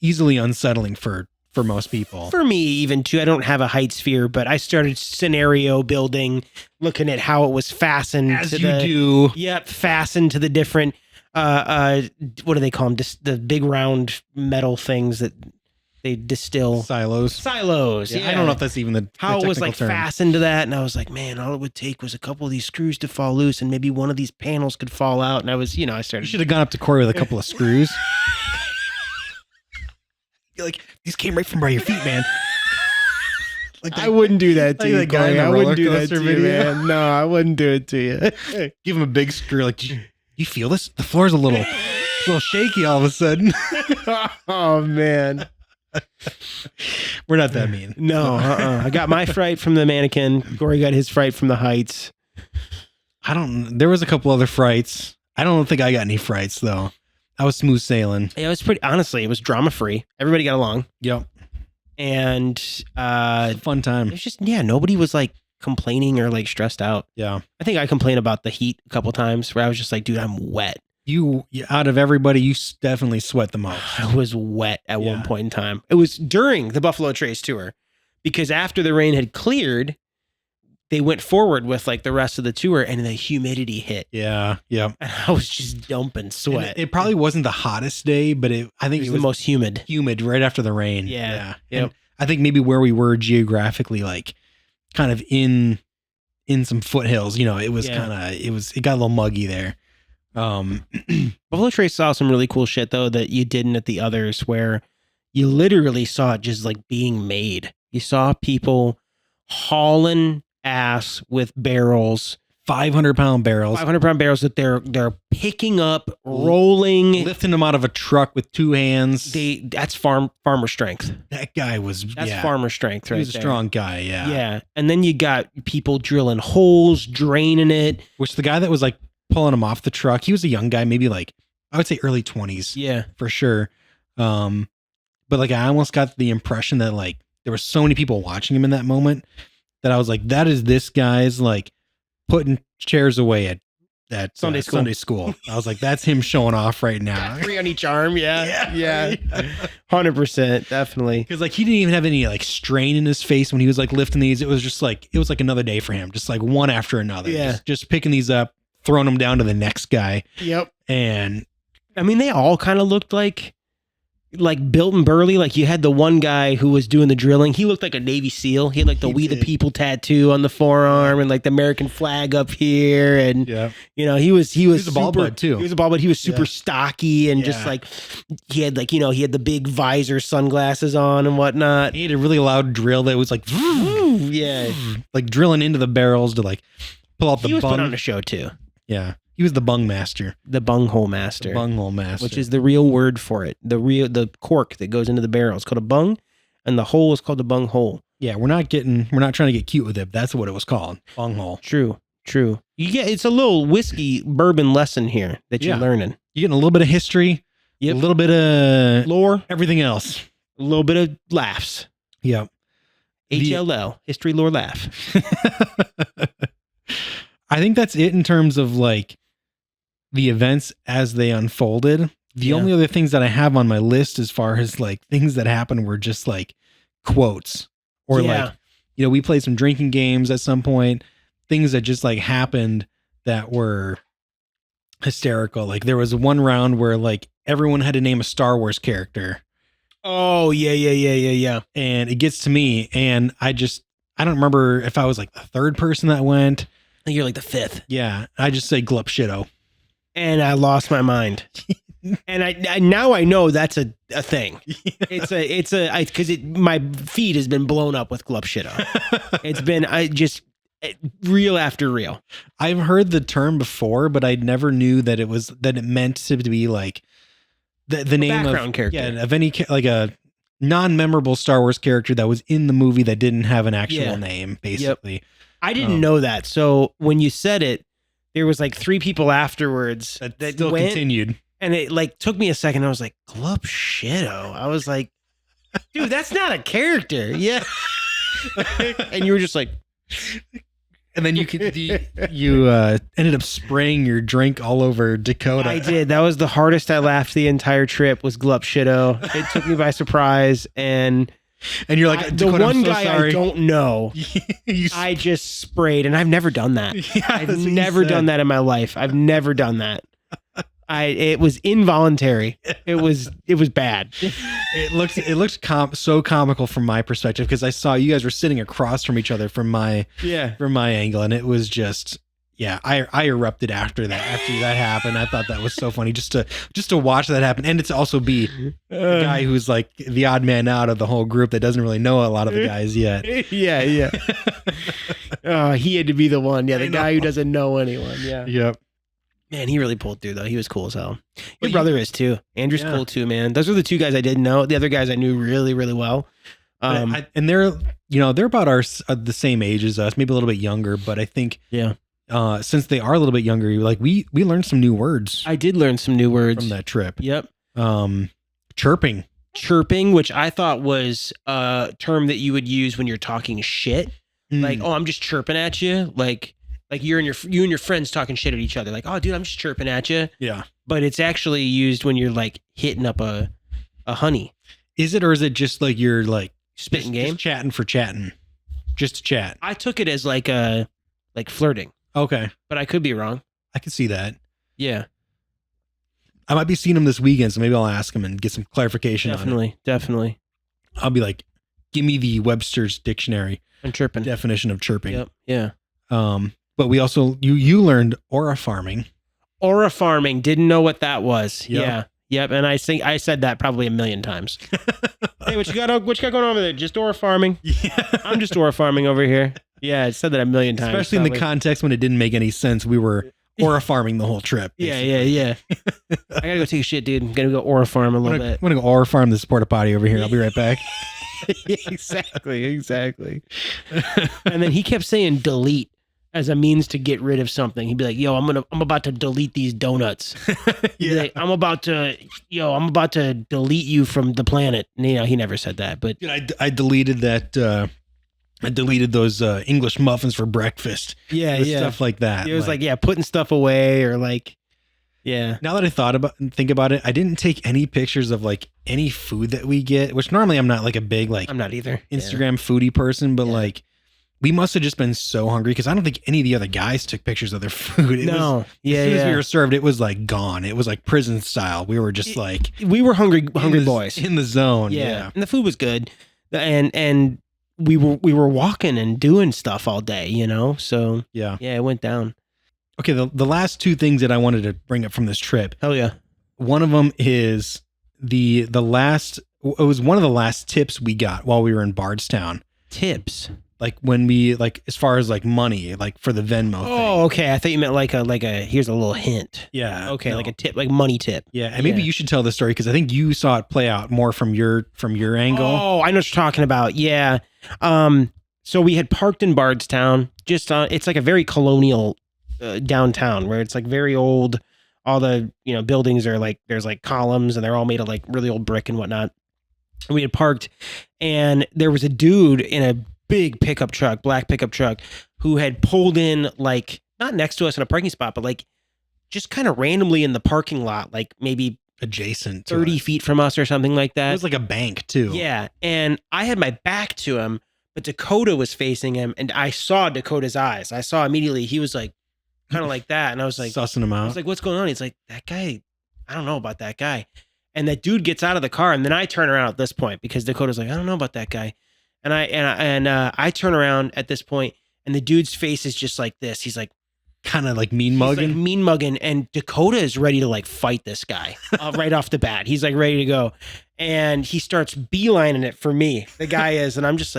easily unsettling for most people. For me, even too, I don't have a heights fear, but I started scenario building, looking at how it was fastened. As you do. Yep, fastened to the different, what do they call them? The big round metal things that they distill. Silos. Yeah. I don't know if that's even how it was like term. fastened to that. And I was like, man, all it would take was a couple of these screws to fall loose and maybe one of these panels could fall out. And I was, I started. You should have gone up to Corey with a couple of screws. Like, these came right from by your feet, man. Like I wouldn't do that to you, Corey. I wouldn't do that to you, man. No, I wouldn't do it to you. Give him a big screw. Like, you feel this? The floor's a little shaky all of a sudden. Oh, man. We're not that mean. No, I got my fright from the mannequin. Corey got his fright from the heights. There was a couple other frights. I don't think I got any frights, though. I was smooth sailing. Yeah, it was honestly, it was drama free. Everybody got along. Yep. And fun time. It was just, nobody was like complaining or like stressed out. Yeah. I think I complained about the heat a couple times where I was just like, dude, I'm wet. You out of everybody, you definitely sweat the most. I was wet at one point in time. It was during the Buffalo Trace tour because after the rain had cleared, they went forward with like the rest of the tour and the humidity hit. Yeah. Yeah. And I was just dumping sweat. It probably wasn't the hottest day, but I think it was the most humid. Humid right after the rain. Yeah. Yep. I think maybe where we were geographically, like kind of in some foothills, it was it got a little muggy there. Buffalo Trace saw some really cool shit though that you didn't at the others, where you literally saw it just like being made. You saw people hauling ass with barrels, 500-pound barrels, 500-pound barrels that they're picking up, rolling, lifting them out of a truck with two hands. That's farmer strength. That guy was farmer strength, right? He was a strong guy, yeah. Yeah, and then you got people drilling holes, draining it. Which the guy that was like pulling him off the truck, he was a young guy, maybe like I would say early 20s. Yeah, for sure. But like I almost got the impression that like there were so many people watching him in that moment that I was like, that is this guy's like putting chairs away at Sunday school. I was like, that's him showing off right now. 3 on each arm. Yeah. 100%. Definitely. Because like he didn't even have any like strain in his face when he was like lifting these. It was just like, it was like another day for him. Just like one after another. Yeah. Just picking these up, throwing them down to the next guy. Yep. And I mean, they all kind of looked like built and burly. Like you had the one guy who was doing the drilling. He looked like a Navy SEAL. He had like the We the People tattoo on the forearm and like the American flag up here. And you know, he was a ball bud too. He was a ball bud. He was super stocky and just like he had like, you know, he had the big visor sunglasses on and whatnot. He had a really loud drill that was like like drilling into the barrels to like pull out the bung. He was bung. put on a show too. Yeah. He was the bung master. The bunghole master. Bunghole master. Which is the real word for it. The cork that goes into the barrel is called a bung, and the hole is called a bung hole. Yeah, we're not trying to get cute with it. That's what it was called. Bunghole. True. It's a little whiskey bourbon lesson here that you're learning. You're getting a little bit of history, a little bit of lore, everything else. A little bit of laughs. Yep. HLL, history, lore, laugh. I think that's it in terms of like the events as they unfolded. The only other things that I have on my list as far as like things that happened were just like quotes or like, you know, we played some drinking games at some point, things that just like happened that were hysterical. Like there was one round where like everyone had to name a Star Wars character. Oh, yeah. And it gets to me and I don't remember if I was like the third person that went. I think you're like the fifth. Yeah. I just say Glup Shitto. And I lost my mind. And I now I know that's a thing. Because my feed has been blown up with Glup Shitto. It's been reel after reel. I've heard the term before, but I never knew that it meant to be like the name background character. Yeah, of any like a non-memorable Star Wars character that was in the movie that didn't have an actual name, basically. Yep. I didn't know that. So when you said it, there was like 3 people afterwards that still continued. And it like took me a second. I was like, Glup Shitto. I was like, dude, that's not a character. Yeah. And you were just like, and then you ended up spraying your drink all over Dakota. I did. That was the hardest I laughed the entire trip was Glup Shitto. It took me by surprise. And you're like, the one guy I don't know, I just sprayed, and I've never done that. I've never done that in my life. I've never done that. It was involuntary. It was bad. It looked so comical from my perspective because I saw you guys were sitting across from each other from my angle, and it was just. Yeah, I erupted after that happened. I thought that was so funny just to watch that happen, and to also be the guy who's like the odd man out of the whole group that doesn't really know a lot of the guys yet. Yeah. Oh, he had to be the one. Yeah, the guy who doesn't know anyone. Yeah. Yep. Man, he really pulled through though. He was cool as hell. Your brother is too. Andrew's cool too, man. Those are the 2 guys I didn't know. The other guys I knew really, really well. And they're about the same age as us, maybe a little bit younger, but I think since they are a little bit younger, like we learned some new words. I did learn some new words from that trip. Yep. Chirping, which I thought was a term that you would use when you're talking shit. Like, oh, I'm just chirping at you. Like you and your friends talking shit at each other. Like, oh, dude, I'm just chirping at you. Yeah. But it's actually used when you're like hitting up a honey. Is it, or is it just like you're like spitting game, just chatting for chatting, just to chat? I took it as like flirting. Okay. But I could be wrong. I can see that. Yeah. I might be seeing him this weekend, so maybe I'll ask him and get some clarification on it. Definitely. I'll be like, give me the Webster's dictionary and chirping definition of chirping. Yep. Yeah. But we also, you learned aura farming. Aura farming. Didn't know what that was. Yep. Yeah. Yep. And I said that probably a million times. Hey, what you got going on over there? Just aura farming? Yeah. I'm just aura farming over here. Yeah, I said that a million times. Especially in the context when it didn't make any sense. We were aura farming the whole trip. Yeah. I gotta go take a shit, dude. I'm gonna go aura farm a little bit. I'm gonna go aura farm this porta potty over here. I'll be right back. Exactly. And then he kept saying delete as a means to get rid of something. He'd be like, "Yo, I'm about to delete these donuts." Like, I'm about to delete you from the planet. And, he never said that, but Dude, I deleted that. I deleted those English muffins for breakfast. Yeah. Stuff like that. It was putting stuff away or yeah. Now that I think about it, I didn't take any pictures of any food that we get, which normally I'm not a big I'm not either. Instagram foodie person, but we must have just been so hungry because I don't think any of the other guys took pictures of their food. As soon as we were served, it was gone. It was prison style. We were just we were hungry boys in the zone. Yeah. And the food was good. And we were walking and doing stuff all day, So yeah, it went down. Okay, the last two things that I wanted to bring up from this trip. Hell yeah. One of them is it was one of the last tips we got while we were in Bardstown. Tips? When we as far as money, for the Venmo thing. Oh, okay. I thought you meant like a here's a little hint. Yeah. Okay, a tip, money tip. Yeah, and maybe you should tell the story because I think you saw it play out more from your angle. Oh, I know what you're talking about. Yeah. So we had parked in Bardstown. Just it's a very colonial downtown where it's very old. All the buildings are there's columns and they're all made of really old brick and whatnot. And we had parked, and there was a dude in a big black pickup truck, who had pulled in not next to us in a parking spot, but just kind of randomly in the parking lot, maybe adjacent 30 feet from us or something like that. It was a bank too. Yeah. And I had my back to him, but Dakota was facing him, and I saw Dakota's eyes. I saw immediately he was kind of like that. And I was sussing him out. I was what's going on? He's like, that guy, I don't know about that guy. And that dude gets out of the car, and then I turn around at this point because Dakota's like, I don't know about that guy. And I turn around at this point, and the dude's face is just like this. He's kind of mean mugging. And Dakota is ready to fight this guy right off the bat. He's ready to go, and he starts beelining it for me. The guy is, and I'm just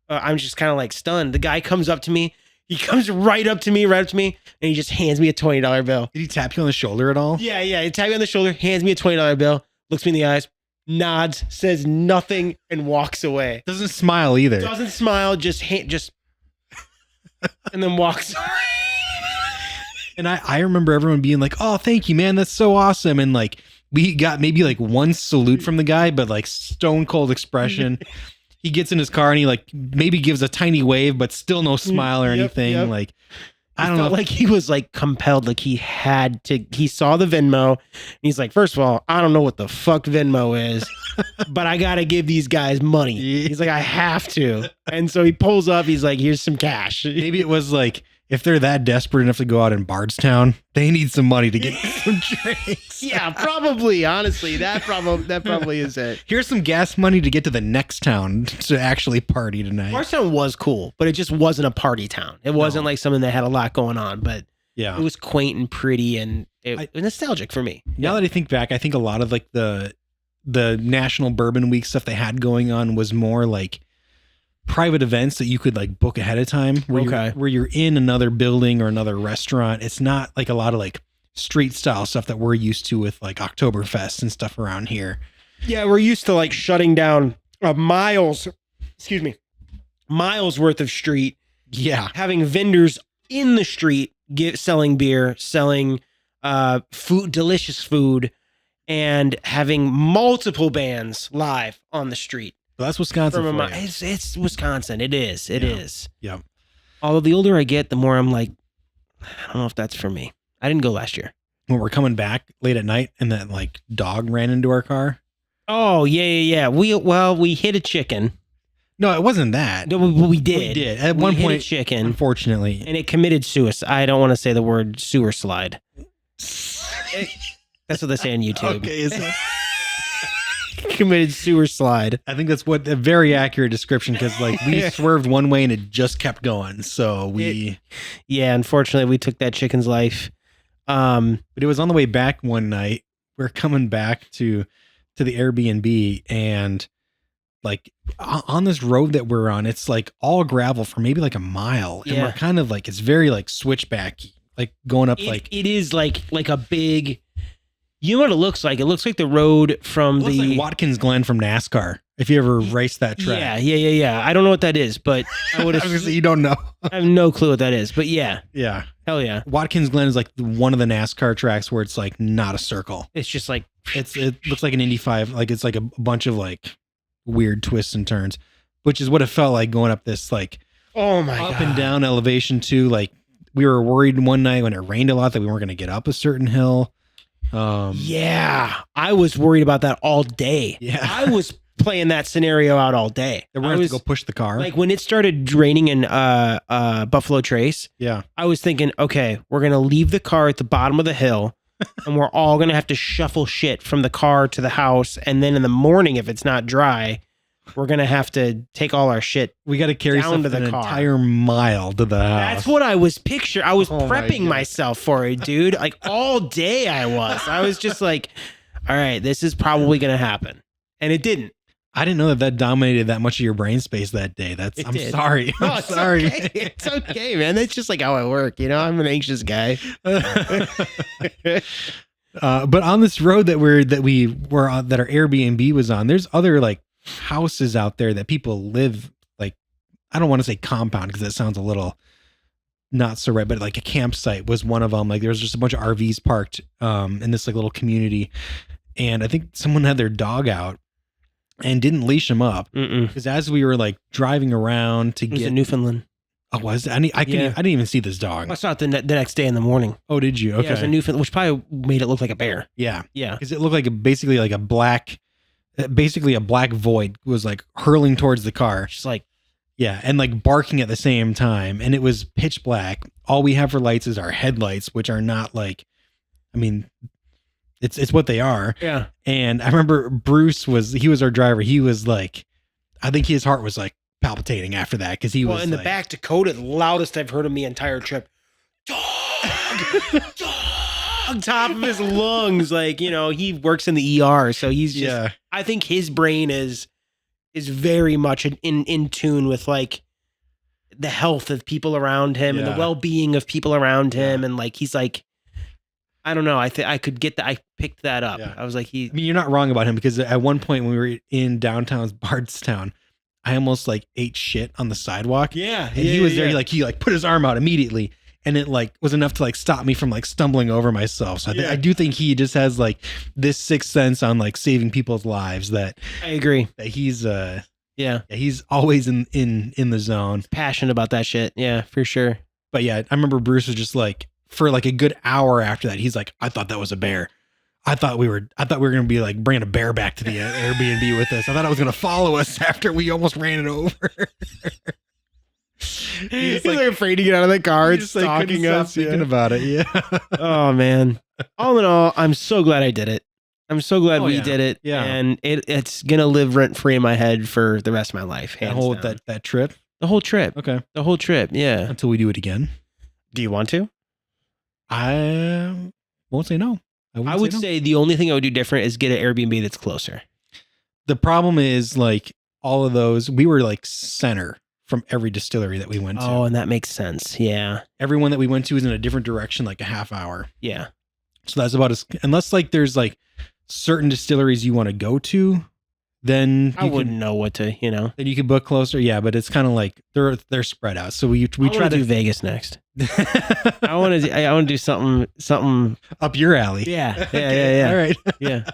I'm just kind of stunned. The guy comes up to me. He comes right up to me, and he just hands me a $20 bill. Did he tap you on the shoulder at all? Yeah. He tapped me on the shoulder, hands me a $20 bill, looks me in the eyes, nods, says nothing, and walks away. Doesn't smile either. Doesn't smile, just and then walks away. And I remember everyone being like, "Oh, thank you, man. That's so awesome." And we got maybe one salute from the guy, but stone cold expression. He gets in his car and he maybe gives a tiny wave, but still no smile or anything. Yep. I don't know. He was compelled, he had to. He saw the Venmo, and he's like, first of all, I don't know what the fuck Venmo is, but I gotta give these guys money. He's like, I have to. And so he pulls up. He's like, here's some cash. Maybe it was if they're that desperate enough to go out in Bardstown, they need some money to get some drinks. Yeah, probably. Honestly, that probably is it. Here's some gas money to get to the next town to actually party tonight. Bardstown was cool, but it just wasn't a party town. It wasn't something that had a lot going on, but yeah, it was quaint and pretty and nostalgic for me. Now that I think back, I think a lot of the National Bourbon Week stuff they had going on was more private events that you could book ahead of time where you're in another building or another restaurant. It's not a lot of street style stuff that we're used to with Oktoberfest and stuff around here. Yeah, we're used to shutting down miles worth of street. Yeah. Having vendors in the street selling beer, selling food, delicious food, and having multiple bands live on the street. Well, that's Wisconsin. It's Wisconsin. It is. It is. Yeah. Although the older I get, the more I'm I don't know if that's for me. I didn't go last year. When we're coming back late at night and that dog ran into our car. Oh, yeah. We hit a chicken. No, it wasn't that. No, we did. We did. At one point, hit a chicken. Unfortunately. And it committed suicide. I don't want to say the word sewer slide. That's what they say on YouTube. Okay, is it? Committed sewer slide. I think that's a very accurate description because we swerved one way and it just kept going. So unfortunately we took that chicken's life. But it was on the way back one night. We're coming back to the Airbnb, and like on this road that we're on, it's like all gravel for maybe like a mile. And Yeah. we're kind of like, it's very like switchback, like going up it is like a big, you know what it looks like? It looks like the road from looks like Watkins Glen from NASCAR. If you ever raced that track. Yeah. I don't know what that is, but I would I was gonna say, you don't know. I have no clue what that is, but yeah. Yeah. Hell yeah. Watkins Glen is like one of the NASCAR tracks where it's like not a circle. It's just like, It looks like an Indy 5. Like it's like a bunch of like weird twists and turns, which is what it felt like going up this like oh my up God. and down elevation too. Like we were worried one night when it rained a lot that we weren't going to get up a certain hill. Yeah. I was worried about that all day. Yeah. I was playing that scenario out all day. That we're going to go push the car. Like when it started raining in Buffalo Trace, yeah. I was thinking, okay, we're going to leave the car at the bottom of the hill and we're all going to have to shuffle shit from the car to the house. And then in the morning, if it's not dry, we're going to have to take all our shit. We got to carry down to something the an car. entire mile to the house. That's what I was picturing. I was Oh my prepping God. myself for it, dude. Like all day I was just like, all right, this is probably going to happen. And it didn't. I didn't know that dominated that much of your brain space that day. I'm did. sorry. No, I'm it's sorry. okay. It's okay, man. That's just like how I work. You know, I'm an anxious guy. But on this road that we were on, that our Airbnb was on, there's other like houses out there that people live, like, I don't want to say compound because that sounds a little not so right, but like a campsite was one of them. Like there was just a bunch of RVs parked in this like little community, and I think someone had their dog out and didn't leash him up because as we were like driving around to It was get in Newfoundland. Oh, was it? I didn't even see this dog. I saw it the next day in the morning. Oh, did you? Okay. Yeah, it was a Newfoundland, which probably made it look like a bear. Yeah. Yeah. Because it looked like basically a black void was like hurling towards the car. Just like, Yeah. And like barking at the same time. And it was pitch black. All we have for lights is our headlights, which are not like, I mean, it's what they are. yeah. And I remember Bruce he was our driver. He was like, I think his heart was like palpitating after that because he was in the like, back Dakota, the loudest I've heard him the entire trip. Dog, top of his lungs. Like, you know, he works in the ER, so he's just. Yeah. I think his brain is very much in tune with like the health of people around him and the Yeah. well-being of people around him, and like he's like, I don't know. I could get that. I picked that up. Yeah. I was like, I mean, you're not wrong about him because at one point when we were in downtown Bardstown, I almost like ate shit on the sidewalk. yeah, And he was there. He put his arm out immediately, and it like was enough to like stop me from like stumbling over myself. So I do think he just has like this sixth sense on like saving people's lives that I agree. he's Yeah, he's always in the zone. passionate about that shit. Yeah, for sure. But yeah, I remember Bruce was just like for like a good hour after that, he's like, I thought that was a bear. I thought we were going to be like bringing a bear back to the Airbnb with us. I thought it was going to follow us after we almost ran it over. He's like afraid to get out of the car. It's Couldn't stalking stop us. thinking Yeah. about it. Yeah. Oh man. All in all, I'm so glad I did it. I'm so glad Oh, we yeah. did it. Yeah. And it's gonna live rent free in my head for the rest of my life. That hands whole down. that trip. The whole trip. Okay. The whole trip. Yeah. Until we do it again. Do you want to? I won't say no. I would no. say the only thing I would do different is get an Airbnb that's closer. The problem is like all of those, we were like center from every distillery that we went to. Oh, and that makes sense. Yeah. Everyone that we went to is in a different direction, like a half hour. Yeah. So that's about as, unless like there's like certain distilleries you want to go to, then I wouldn't know what to, you know. then you can book closer. Yeah, but it's kind of like they're spread out. So we I try wanna to do Vegas next. I want to do something. up your alley. Yeah. Okay, Yeah. All right. Yeah.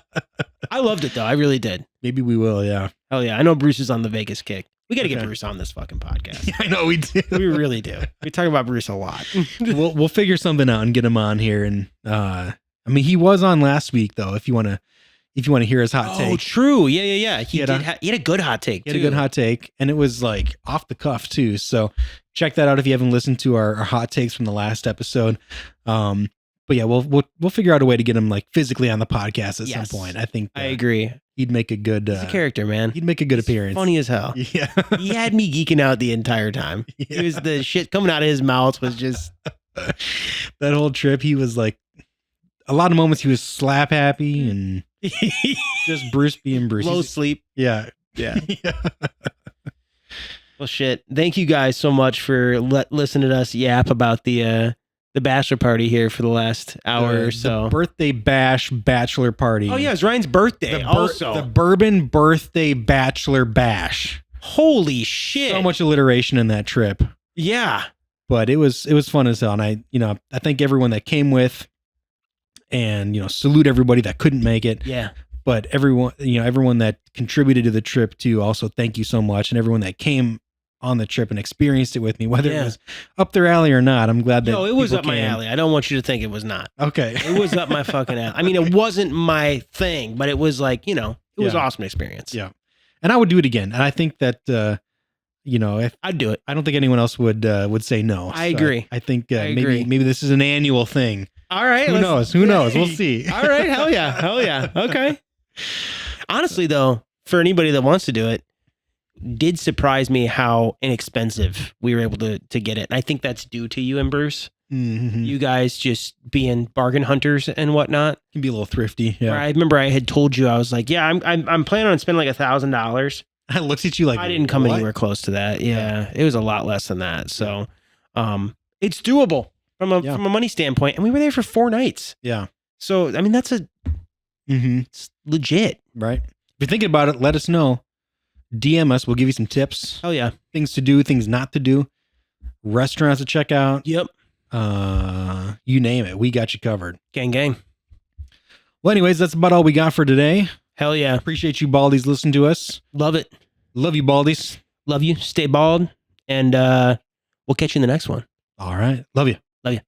I loved it though. I really did. Maybe we will. Yeah. Hell yeah. I know Bruce is on the Vegas kick. We got to get Okay. Bruce on this fucking podcast. I know we do. We really do. We talk about Bruce a lot. we'll figure something out and get him on here. And I mean, he was on last week though. If you want to hear his hot take. True. Yeah. He had had a good hot take He too. had a good hot take, and it was like off the cuff too. So check that out if you haven't listened to our hot takes from the last episode. But yeah, we'll figure out a way to get him like physically on the podcast at Yes. some point. I think I agree. he'd make a good He's a character, man. he'd make a good He's appearance. Funny as hell. Yeah. He had me geeking out the entire time. Yeah. It was the shit coming out of his mouth was just That whole trip, he was like a lot of moments he was slap happy and just Bruce being Bruce. Low sleep. Yeah. Yeah. Well, shit. Thank you guys so much for listening to us yap about the bachelor party here for the last hour or so. The birthday bash bachelor party. Oh yeah, it's Ryan's birthday. The Bourbon birthday bachelor bash. Holy shit! So much alliteration in that trip. Yeah, but it was fun as hell, and I thank everyone that came with, and salute everybody that couldn't make it. Yeah. But everyone that contributed to the trip too, also thank you so much, and everyone that came on the trip and experienced it with me, whether it was up their alley or not. I'm glad that it was up my alley. I don't want you to think it was not. Okay. It was up my fucking alley. I mean, it wasn't my thing, but it was like, it was an awesome experience. Yeah. And I would do it again. And I think that, if I'd do it. I don't think anyone else would say no. I agree. I think maybe this is an annual thing. All right. Who knows? Who knows? We'll see. All right. Hell yeah. Hell yeah. Okay. Honestly, though, for anybody that wants to do it, did surprise me how inexpensive we were able to get it. And I think that's due to you and Bruce. Mm-hmm. You guys just being bargain hunters and whatnot. Can be a little thrifty. Yeah. I remember I had told you, I was like, yeah, I'm planning on spending like $1,000. I looked at you like, I didn't come anywhere close to that. Yeah. It was a lot less than that. So, it's doable from a money standpoint. And we were there for 4 nights. Yeah. So, I mean, that's it's legit. Right. If you're thinking about it, let us know. DM us. We'll give you some tips. Oh yeah. Things to do, things not to do. Restaurants to check out. Yep. You name it. We got you covered. Gang, gang. Well, anyways, that's about all we got for today. Hell yeah. Appreciate you baldies listening to us. Love it. Love you, baldies. Love you. Stay bald. And we'll catch you in the next one. All right. Love you. Love you.